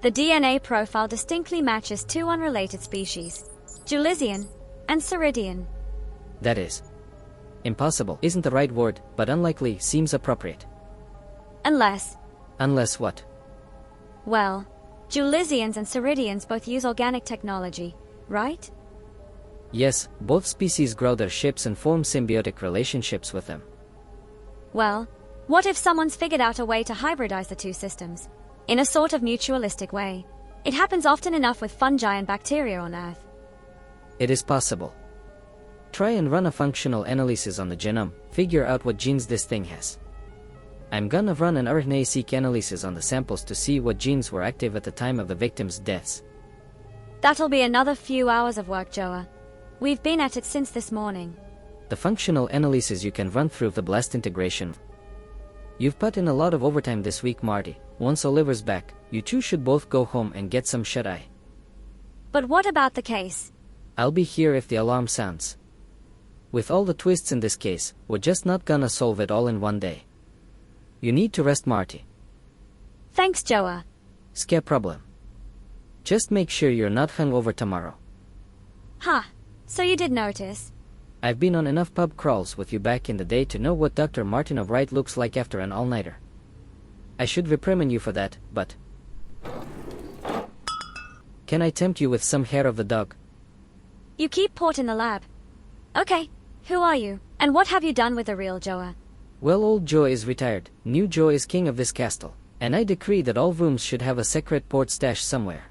S4: The DNA profile distinctly matches two unrelated species, Julisian and Ceridian.
S5: That is. Impossible isn't the right word, but unlikely seems appropriate.
S4: Unless...
S5: Unless what?
S4: Well, Julisians and Ceridians both use organic technology, right?
S5: Yes, both species grow their ships and form symbiotic relationships with them.
S4: Well, what if someone's figured out a way to hybridize the two systems? In a sort of mutualistic way. It happens often enough with fungi and bacteria on Earth.
S5: It is possible. Try and run a functional analysis on the genome, figure out what genes this thing has. I'm gonna run an RNA-seq analysis on the samples to see what genes were active at the time of the victims' deaths.
S4: That'll be another few hours of work, Joah. We've been at it since this morning.
S5: The functional analysis you can run through the blast integration. You've put in a lot of overtime this week, Marty. Once Oliver's back, you two should both go home and get some shut-eye.
S4: But what about the case?
S5: I'll be here if the alarm sounds. With all the twists in this case, we're just not gonna solve it all in one day. You need to rest, Marty.
S4: Thanks, Joah.
S5: Scare problem. Just make sure you're not hungover tomorrow.
S4: Huh, so you did notice.
S5: I've been on enough pub crawls with you back in the day to know what Dr. Martina Wright looks like after an all-nighter. I should reprimand you for that, but... Can I tempt you with some hair of the dog?
S4: You keep port in the lab. Okay, who are you, and what have you done with the real Joah?
S5: Well, old Joah is retired, new Joah is king of this castle, and I decree that all rooms should have a secret port stash somewhere.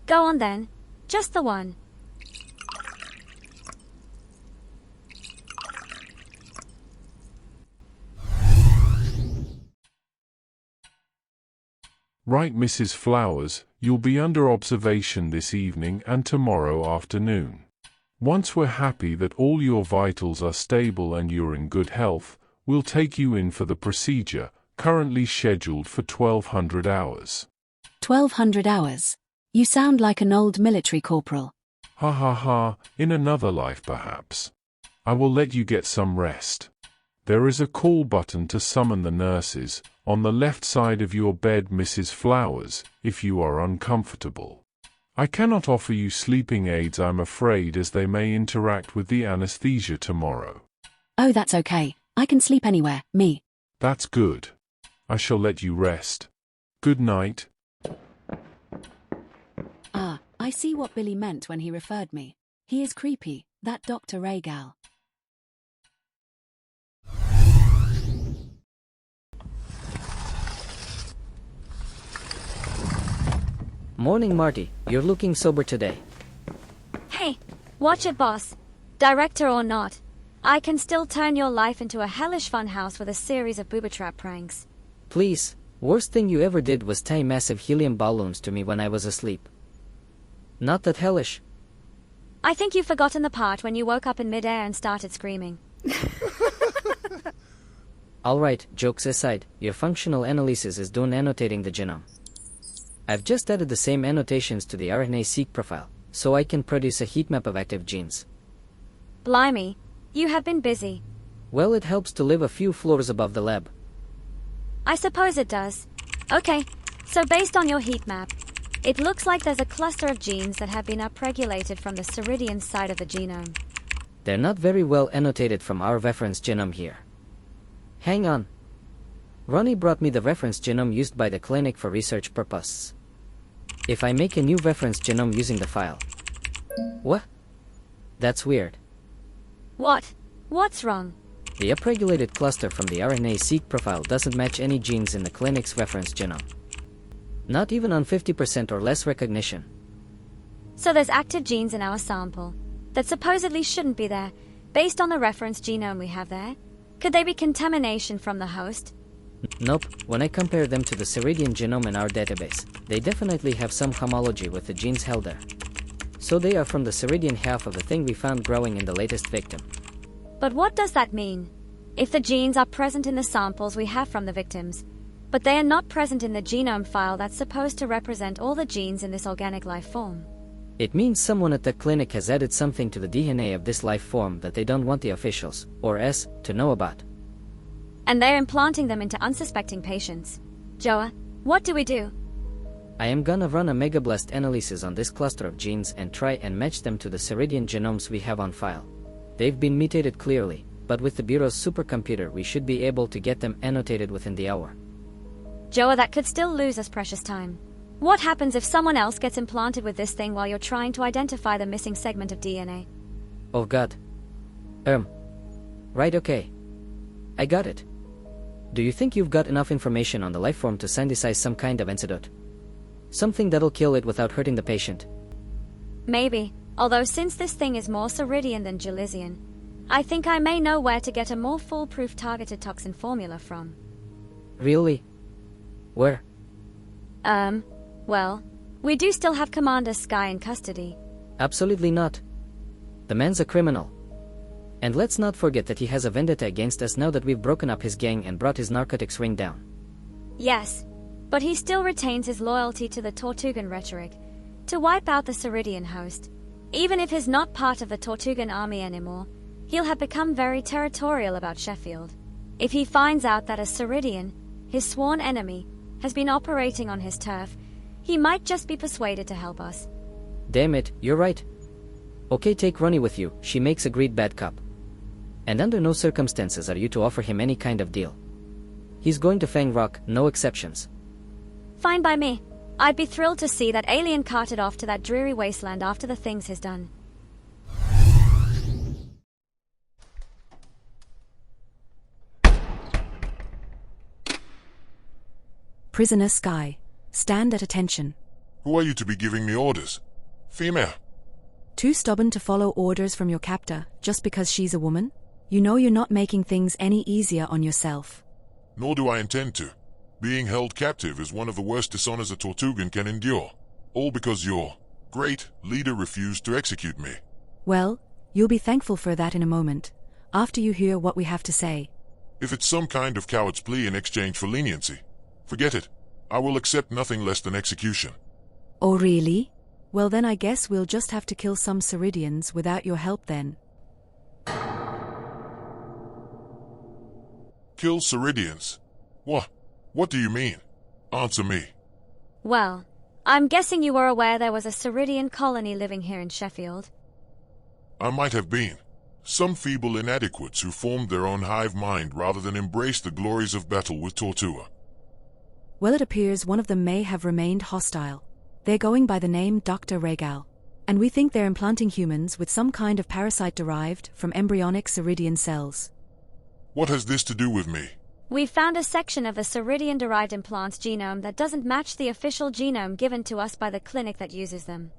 S4: Go on then, just the one.
S11: Right, Mrs. Flowers, you'll be under observation this evening and tomorrow afternoon. Once we're happy that all your vitals are stable and you're in good health, we'll take you in for the procedure, currently scheduled for 1200 hours.
S6: 1200 hours? You sound like an old military corporal.
S11: Ha ha ha, in another life perhaps. I will let you get some rest. There is a call button to summon the nurses, on the left side of your bed, Mrs. Flowers, if you are uncomfortable. I cannot offer you sleeping aids, I'm afraid, as they may interact with the anesthesia tomorrow.
S6: Oh, that's okay. I can sleep anywhere, me.
S11: That's good. I shall let you rest. Good night.
S6: Ah, I see what Billy meant when he referred me. He is creepy, that Dr. Ray gal.
S5: Morning, Marty. You're looking sober today.
S4: Hey, watch it, boss. Director or not, I can still turn your life into a hellish funhouse with a series of booby trap pranks.
S5: Please, worst thing you ever did was tie massive helium balloons to me when I was asleep. Not that hellish.
S4: I think you've forgotten the part when you woke up in midair and started screaming.
S5: Alright, jokes aside, your functional analysis is done annotating the genome. I've just added the same annotations to the RNA-seq profile, so I can produce a heat map of active genes.
S4: Blimey, you have been busy.
S5: Well, it helps to live a few floors above the lab.
S4: I suppose it does. Okay, so based on your heat map, it looks like there's a cluster of genes that have been upregulated from the ceridian side of the genome.
S5: They're not very well annotated from our reference genome here. Hang on. Roni brought me the reference genome used by the clinic for research purposes. If I make a new reference genome using the file... What? That's weird.
S4: What? What's wrong?
S5: The upregulated cluster from the RNA-seq profile doesn't match any genes in the clinic's reference genome. Not even on 50% or less recognition.
S4: So there's active genes in our sample that supposedly shouldn't be there, based on the reference genome we have there? Could they be contamination from the host?
S5: Nope, when I compare them to the ceridian genome in our database, they definitely have some homology with the genes held there. So they are from the ceridian half of the thing we found growing in the latest victim.
S4: But what does that mean? If the genes are present in the samples we have from the victims, but they are not present in the genome file that's supposed to represent all the genes in this organic life form.
S5: It means someone at the clinic has added something to the DNA of this life form that they don't want the officials, or us, to know about.
S4: And they're implanting them into unsuspecting patients. Joah, what do we do?
S5: I am gonna run a megablast analysis on this cluster of genes and try and match them to the ceridian genomes we have on file. They've been mutated clearly, but with the Bureau's supercomputer we should be able to get them annotated within the hour.
S4: Joah, that could still lose us precious time. What happens if someone else gets implanted with this thing while you're trying to identify the missing segment of DNA?
S5: Oh god. Right, okay. I got it. Do you think you've got enough information on the lifeform to synthesize some kind of antidote? Something that'll kill it without hurting the patient?
S4: Maybe, although since this thing is more ceridian than Gelasian, I think I may know where to get a more foolproof targeted toxin formula from.
S5: Really? Where?
S4: Well, we do still have Commander Sky in custody.
S5: Absolutely not. The man's a criminal. And let's not forget that he has a vendetta against us now that we've broken up his gang and brought his narcotics ring down.
S4: Yes, but he still retains his loyalty to the Tortugan rhetoric, to wipe out the Ceridian host. Even if he's not part of the Tortugan army anymore, he'll have become very territorial about Sheffield. If he finds out that a Ceridian, his sworn enemy, has been operating on his turf, he might just be persuaded to help us.
S5: Damn it, you're right. Okay, take Roni with you, she makes a great bad cop. And under no circumstances are you to offer him any kind of deal. He's going to Fang Rock, no exceptions.
S4: Fine by me. I'd be thrilled to see that alien carted off to that dreary wasteland after the things he's done.
S6: Prisoner Sky, stand at attention.
S11: Who are you to be giving me orders? Female.
S6: Too stubborn to follow orders from your captor, just because she's a woman? You know you're not making things any easier on yourself.
S11: Nor do I intend to. Being held captive is one of the worst dishonors a Tortugan can endure. All because your great leader refused to execute me.
S6: Well, you'll be thankful for that in a moment, after you hear what we have to say.
S11: If it's some kind of coward's plea in exchange for leniency, forget it. I will accept nothing less than execution.
S6: Oh really? Well then I guess we'll just have to kill some Ceridians without your help then.
S11: Kill Ceridians? What do you mean? Answer me.
S4: Well, I'm guessing you were aware there was a Ceridian colony living here in Sheffield.
S11: I might have been. Some feeble inadequates who formed their own hive mind rather than embrace the glories of battle with Tortua.
S6: Well, it appears one of them may have remained hostile. They're going by the name Dr. Regal. And we think they're implanting humans with some kind of parasite derived from embryonic Ceridian cells.
S11: What has this to do with me?
S4: We've found a section of the Ceridian-derived implant's genome that doesn't match the official genome given to us by the clinic that uses them.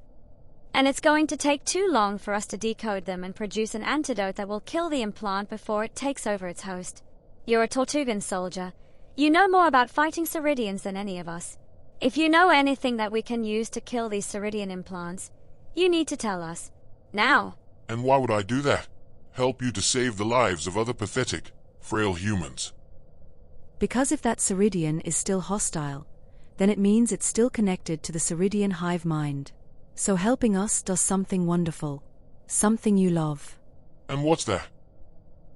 S4: And it's going to take too long for us to decode them and produce an antidote that will kill the implant before it takes over its host. You're a Tortugan soldier. You know more about fighting Ceridians than any of us. If you know anything that we can use to kill these Ceridian implants, you need to tell us. Now.
S11: And why would I do that? Help you to save the lives of other pathetic, frail humans.
S6: Because if that Ceridian is still hostile, then it means it's still connected to the Ceridian hive mind. So helping us does something wonderful. Something you love.
S11: And what's that?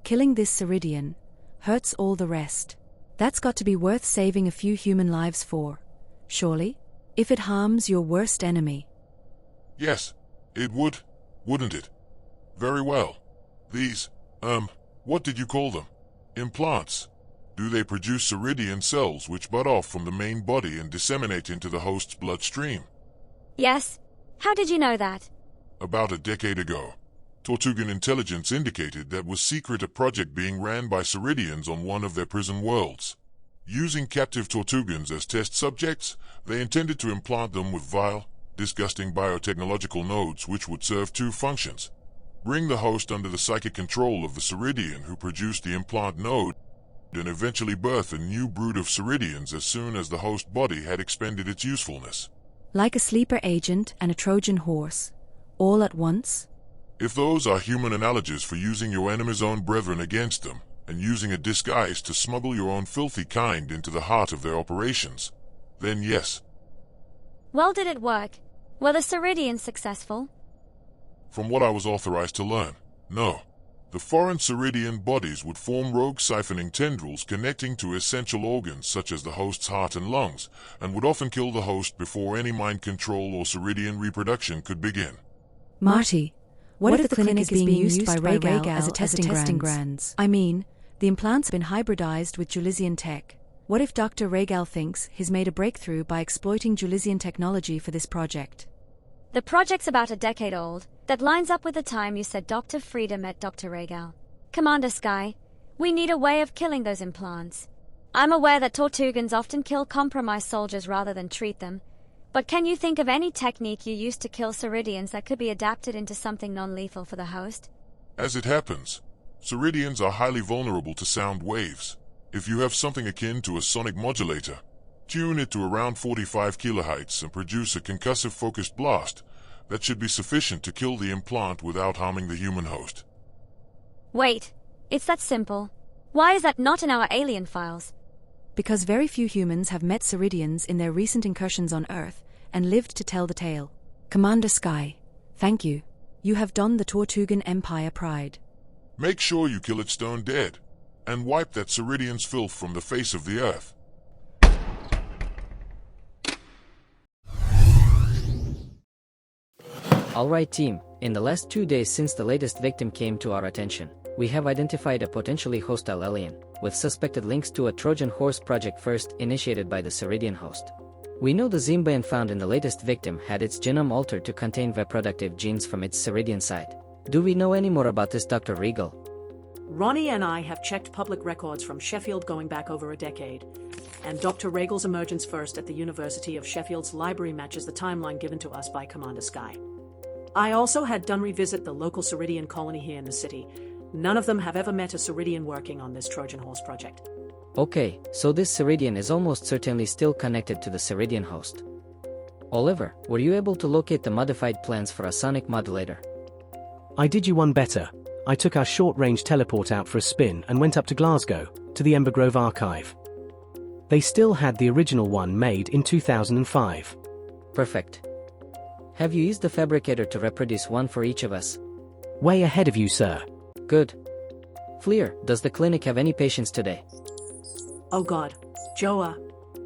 S6: Killing this Ceridian hurts all the rest. That's got to be worth saving a few human lives for, surely? If it harms your worst enemy.
S11: Yes, it would, wouldn't it? Very well. These, what did you call them? Implants. Do they produce Ceridian cells which bud off from the main body and disseminate into the host's bloodstream?
S4: Yes. How did you know that?
S11: About a decade ago, Tortugan intelligence indicated that was secret a project being ran by Ceridians on one of their prison worlds. Using captive Tortugans as test subjects, they intended to implant them with vile, disgusting biotechnological nodes which would serve two functions. Bring the host under the psychic control of the Ceridian who produced the implant node, and eventually birth a new brood of Ceridians as soon as the host body had expended its usefulness.
S6: Like a sleeper agent and a Trojan horse, all at once?
S11: If those are human analogies for using your enemy's own brethren against them, and using a disguise to smuggle your own filthy kind into the heart of their operations, then yes.
S4: Well, did it work? Were the Ceridians successful?
S11: From what I was authorized to learn, no. The foreign Ceridian bodies would form rogue siphoning tendrils connecting to essential organs such as the host's heart and lungs, and would often kill the host before any mind control or Ceridian reproduction could begin.
S6: Marty, what if the clinic is being used by Regal as a testing grounds? I mean, the implants have been hybridized with Julisian tech. What if Dr. Regal thinks he's made a breakthrough by exploiting Julisian technology for this project?
S4: The project's about a decade old. That lines up with the time you said Dr. Frieda met Dr. Regal. Commander Sky, we need a way of killing those implants. I'm aware that Tortugans often kill compromised soldiers rather than treat them, but can you think of any technique you used to kill Ceridians that could be adapted into something non-lethal for the host?
S11: As it happens, Ceridians are highly vulnerable to sound waves. If you have something akin to a sonic modulator, tune it to around 45 kilohertz and produce a concussive-focused blast. That should be sufficient to kill the implant without harming the human host.
S4: Wait, it's that simple. Why is that not in our alien files?
S6: Because very few humans have met Ceridians in their recent incursions on Earth and lived to tell the tale. Commander Sky, thank you. You have done the Tortugan Empire pride.
S11: Make sure you kill it stone dead, and wipe that Ceridian's filth from the face of the Earth.
S5: Alright team, in the last 2 days since the latest victim came to our attention, we have identified a potentially hostile alien, with suspected links to a Trojan horse project first initiated by the Ceridian host. We know the symbiont found in the latest victim had its genome altered to contain reproductive genes from its Ceridian side. Do we know any more about this, Dr. Regal?
S3: Roni and I have checked public records from Sheffield going back over a decade, and Dr. Regal's emergence first at the University of Sheffield's library matches the timeline given to us by Commander Sky. I also had done revisit the local Ceridian colony here in the city. None of them have ever met a Ceridian working on this Trojan horse project.
S5: Okay, so this Ceridian is almost certainly still connected to the Ceridian host. Oliver, were you able to locate the modified plans for a sonic modulator?
S9: I did you one better. I took our short-range teleport out for a spin and went up to Glasgow, to the Embergrove archive. They still had the original one made in 2005.
S5: Perfect. Have you used the fabricator to reproduce one for each of us?
S9: Way ahead of you, sir.
S5: Good. Fleur, does the clinic have any patients today?
S3: Oh God, Joah,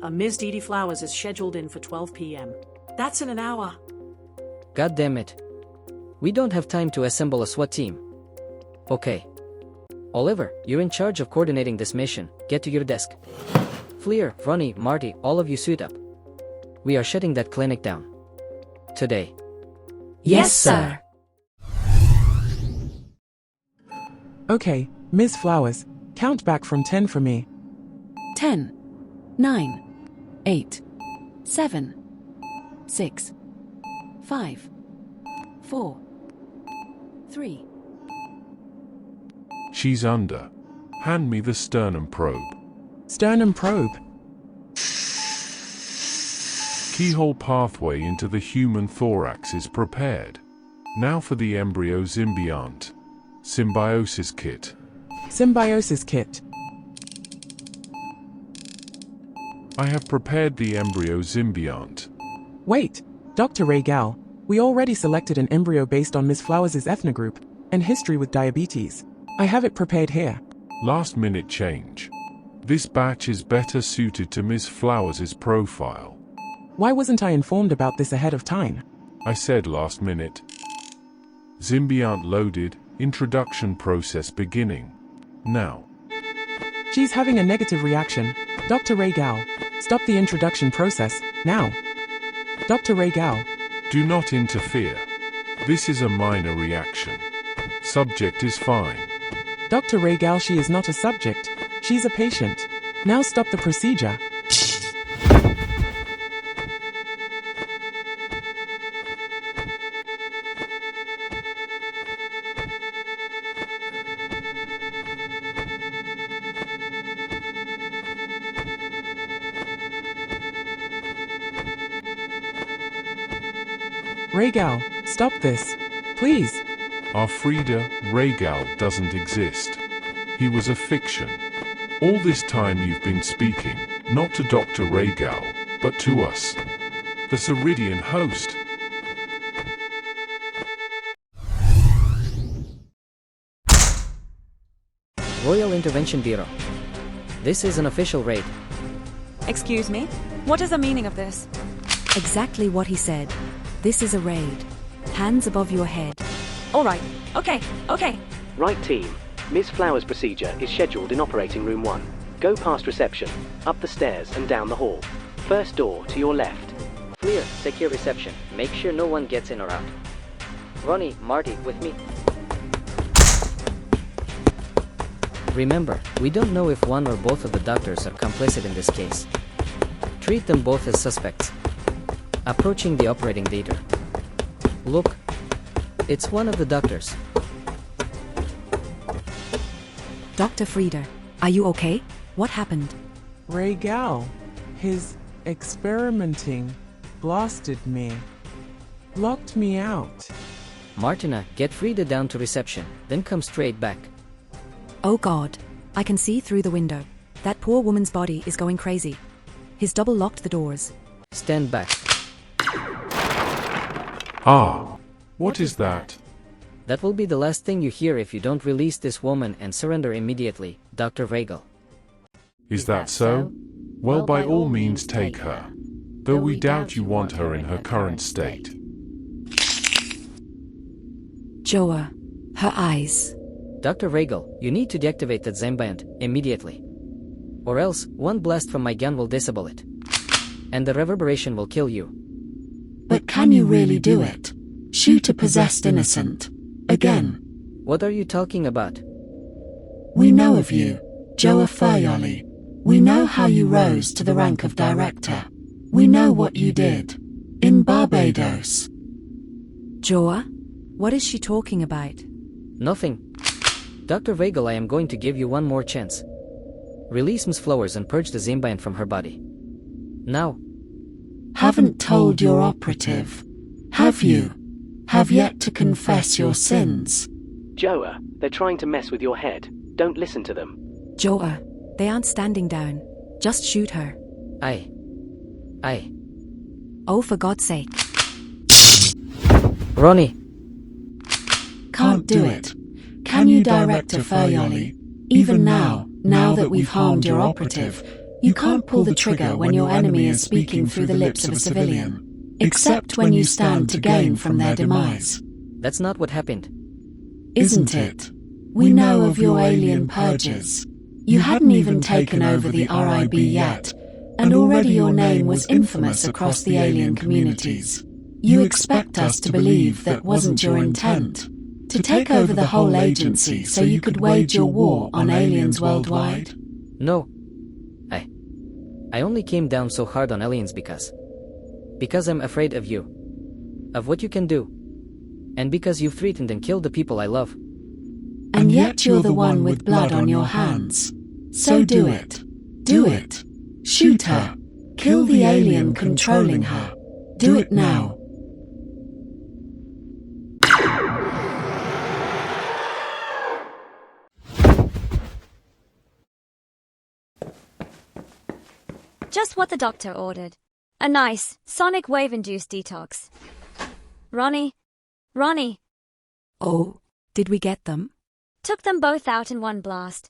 S3: Ms. Dee Dee Flowers is scheduled in for 12 p.m. That's in an hour.
S5: God damn it. We don't have time to assemble a SWAT team. Okay. Oliver, you're in charge of coordinating this mission. Get to your desk. Fleur, Roni, Marty, all of you suit up. We are shutting that clinic down. Today.
S1: Yes, sir.
S10: Okay, Ms. Flowers, count back from 10 for me.
S6: 10, 9, 8, 7, 6, 5, 4, 3.
S11: She's under. Hand me the sternum probe.
S10: Sternum probe.
S11: Keyhole pathway into the human thorax is prepared. Now for the embryo symbiont. Symbiosis kit.
S10: Symbiosis kit.
S11: I have prepared the embryo symbiont.
S10: Wait, Dr. Regal, we already selected an embryo based on Ms. Flowers' ethnogroup and history with diabetes. I have it prepared here.
S11: Last minute change. This batch is better suited to Ms. Flowers' profile.
S10: Why wasn't I informed about this ahead of time?
S11: I said last minute. Symbiont loaded, introduction process beginning. Now.
S10: She's having a negative reaction. Dr. Regal, stop the introduction process, now. Dr. Regal.
S11: Do not interfere. This is a minor reaction. Subject is fine.
S10: Dr. Regal, she is not a subject. She's a patient. Now stop the procedure. Regal, stop this. Please.
S11: Alfreda Regal doesn't exist. He was a fiction. All this time you've been speaking, not to Dr. Regal, but to us. The Ceridian host.
S5: Royal Intervention Bureau. This is an official raid.
S13: Excuse me? What is the meaning of this?
S6: Exactly what he said. This is a raid. Hands above your head.
S13: All right. Okay.
S14: Right team. Ms. Flowers' procedure is scheduled in operating room 1. Go past reception, up the stairs and down the hall. First door to your left.
S5: Fleur, secure reception. Make sure no one gets in or out. Roni, Marty, with me. Remember, we don't know if one or both of the doctors are complicit in this case. Treat them both as suspects. Approaching the operating theater. Look. It's one of the doctors.
S6: Dr. Frieder, are you okay? What happened?
S10: Regal, his experimenting blasted me. Locked me out.
S5: Martina, get Frida down to reception, then come straight back.
S6: Oh God, I can see through the window. That poor woman's body is going crazy. He's double locked the doors.
S5: Stand back.
S11: Ah, what is that?
S5: That will be the last thing you hear if you don't release this woman and surrender immediately, Dr. Regal.
S11: Is that so? Well, by all means take her. Though we doubt you want her in her current state.
S6: Joah. Her eyes.
S5: Dr. Regal, you need to deactivate that Zambant immediately. Or else, one blast from my gun will disable it. And the reverberation will kill you.
S1: But can you really do it? Shoot a possessed innocent. Again.
S5: What are you talking about?
S1: We know of you, Joah Fleur. We know how you rose to the rank of director. We know what you did. In Barbados.
S6: Joah? What is she talking about?
S5: Nothing. Dr. Regal, I am going to give you one more chance. Release Ms. Flowers and purge the Zambant from her body. Now.
S1: Haven't told your operative. Have you? Have yet to confess your sins.
S14: Joah, they're trying to mess with your head. Don't listen to them.
S6: Joah, they aren't standing down. Just shoot her.
S5: Aye.
S6: Oh, for God's sake.
S5: Roni.
S1: Can't do it. Can you, Director Fleur? Even now that we've harmed your operative, you can't pull the trigger when your enemy is speaking through the lips of a civilian, except when you stand to gain from their demise.
S5: That's not what happened.
S1: Isn't it? We know of your alien purges. You hadn't even taken over the RIB yet, and already your name was infamous across the alien communities. You expect us to believe that wasn't your intent? To take over the whole agency so you could wage your war on aliens worldwide?
S5: No. I only came down so hard on aliens because I'm afraid of you. Of what you can do. And because you've threatened and killed the people I love.
S1: And yet you're the one with blood on your hands. So do it. Do it. Shoot her. Kill the alien controlling her. Do it now.
S4: Just what the doctor ordered. A nice, sonic wave-induced detox. Roni.
S6: Oh, did we get them?
S4: Took them both out in one blast.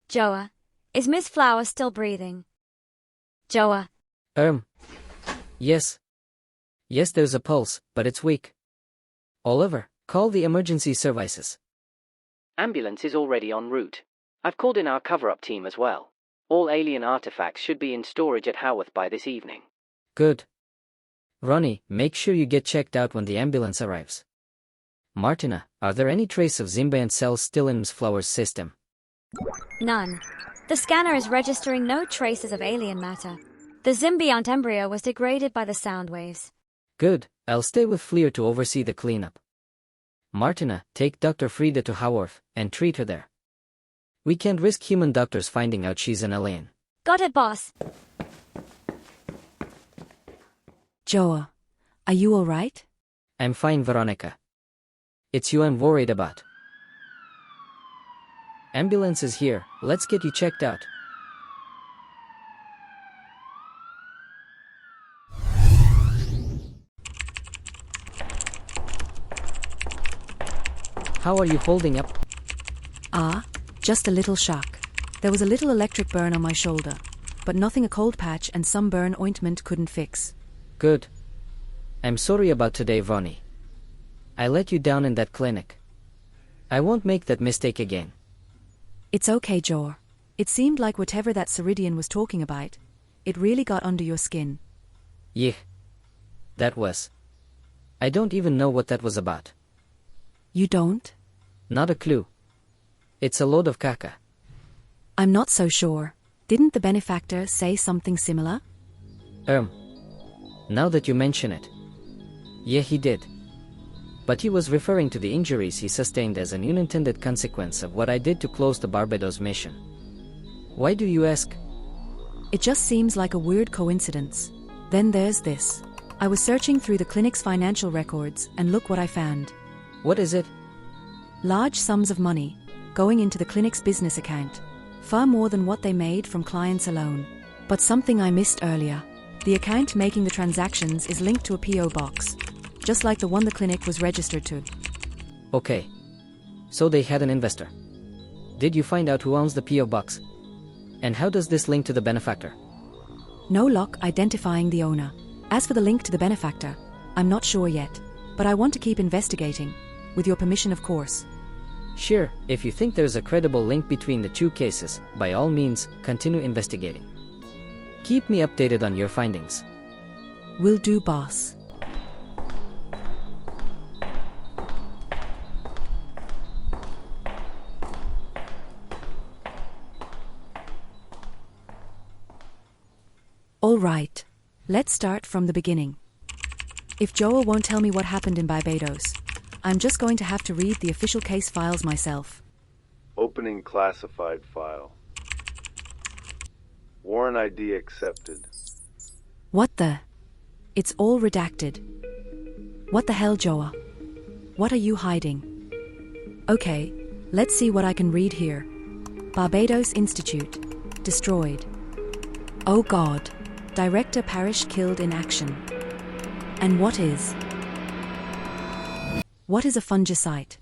S4: Joah, is Miss Flower still breathing? Joah.
S5: Yes. Yes, there's a pulse, but it's weak. Oliver, call the emergency services.
S14: Ambulance is already en route. I've called in our cover-up team as well. All alien artifacts should be in storage at Haworth by this evening.
S5: Good. Roni, make sure you get checked out when the ambulance arrives. Martina, are there any trace of Zambant cells still in Ms. Flower's system?
S4: None. The scanner is registering no traces of alien matter. The symbiont embryo was degraded by the sound waves.
S5: Good, I'll stay with Fleur to oversee the cleanup. Martina, take Dr. Frida to Haworth and treat her there. We can't risk human doctors finding out she's an alien.
S4: Got it, boss.
S6: Joah, are you all right?
S5: I'm fine, Veronica. It's you I'm worried about. Ambulance is here. Let's get you checked out. How are you holding up?
S6: Just a little shock. There was a little electric burn on my shoulder, but nothing a cold patch and some burn ointment couldn't fix.
S5: Good. I'm sorry about today, Roni. I let you down in that clinic. I won't make that mistake again.
S6: It's okay, Joah. It seemed like whatever that Ceridian was talking about, it really got under your skin.
S5: Yeah. That was. I don't even know what that was about.
S6: You don't?
S5: Not a clue. It's a load of caca.
S6: I'm not so sure. Didn't the benefactor say something similar?
S5: Now that you mention it. Yeah, he did. But he was referring to the injuries he sustained as an unintended consequence of what I did to close the Barbados mission. Why do you ask?
S6: It just seems like a weird coincidence. Then there's this. I was searching through the clinic's financial records and look what I found.
S5: What is it?
S6: Large sums of money going into the clinic's business account. Far more than what they made from clients alone. But something I missed earlier. The account making the transactions is linked to a PO box, just like the one the clinic was registered to.
S5: Okay. So they had an investor. Did you find out who owns the PO box? And how does this link to the benefactor?
S6: No luck identifying the owner. As for the link to the benefactor, I'm not sure yet, but I want to keep investigating. With your permission, of course.
S5: Sure, if you think there's a credible link between the two cases, by all means, continue investigating. Keep me updated on your findings.
S6: Will do, boss. All right. Let's start from the beginning. If Joah won't tell me what happened in Barbados, I'm just going to have to read the official case files myself.
S15: Opening classified file. Warrant ID accepted.
S6: What the? It's all redacted. What the hell, Joah? What are you hiding? Okay, let's see what I can read here. Barbados Institute. Destroyed. Oh God. Director Parish killed in action. And what is? What is a fungicide?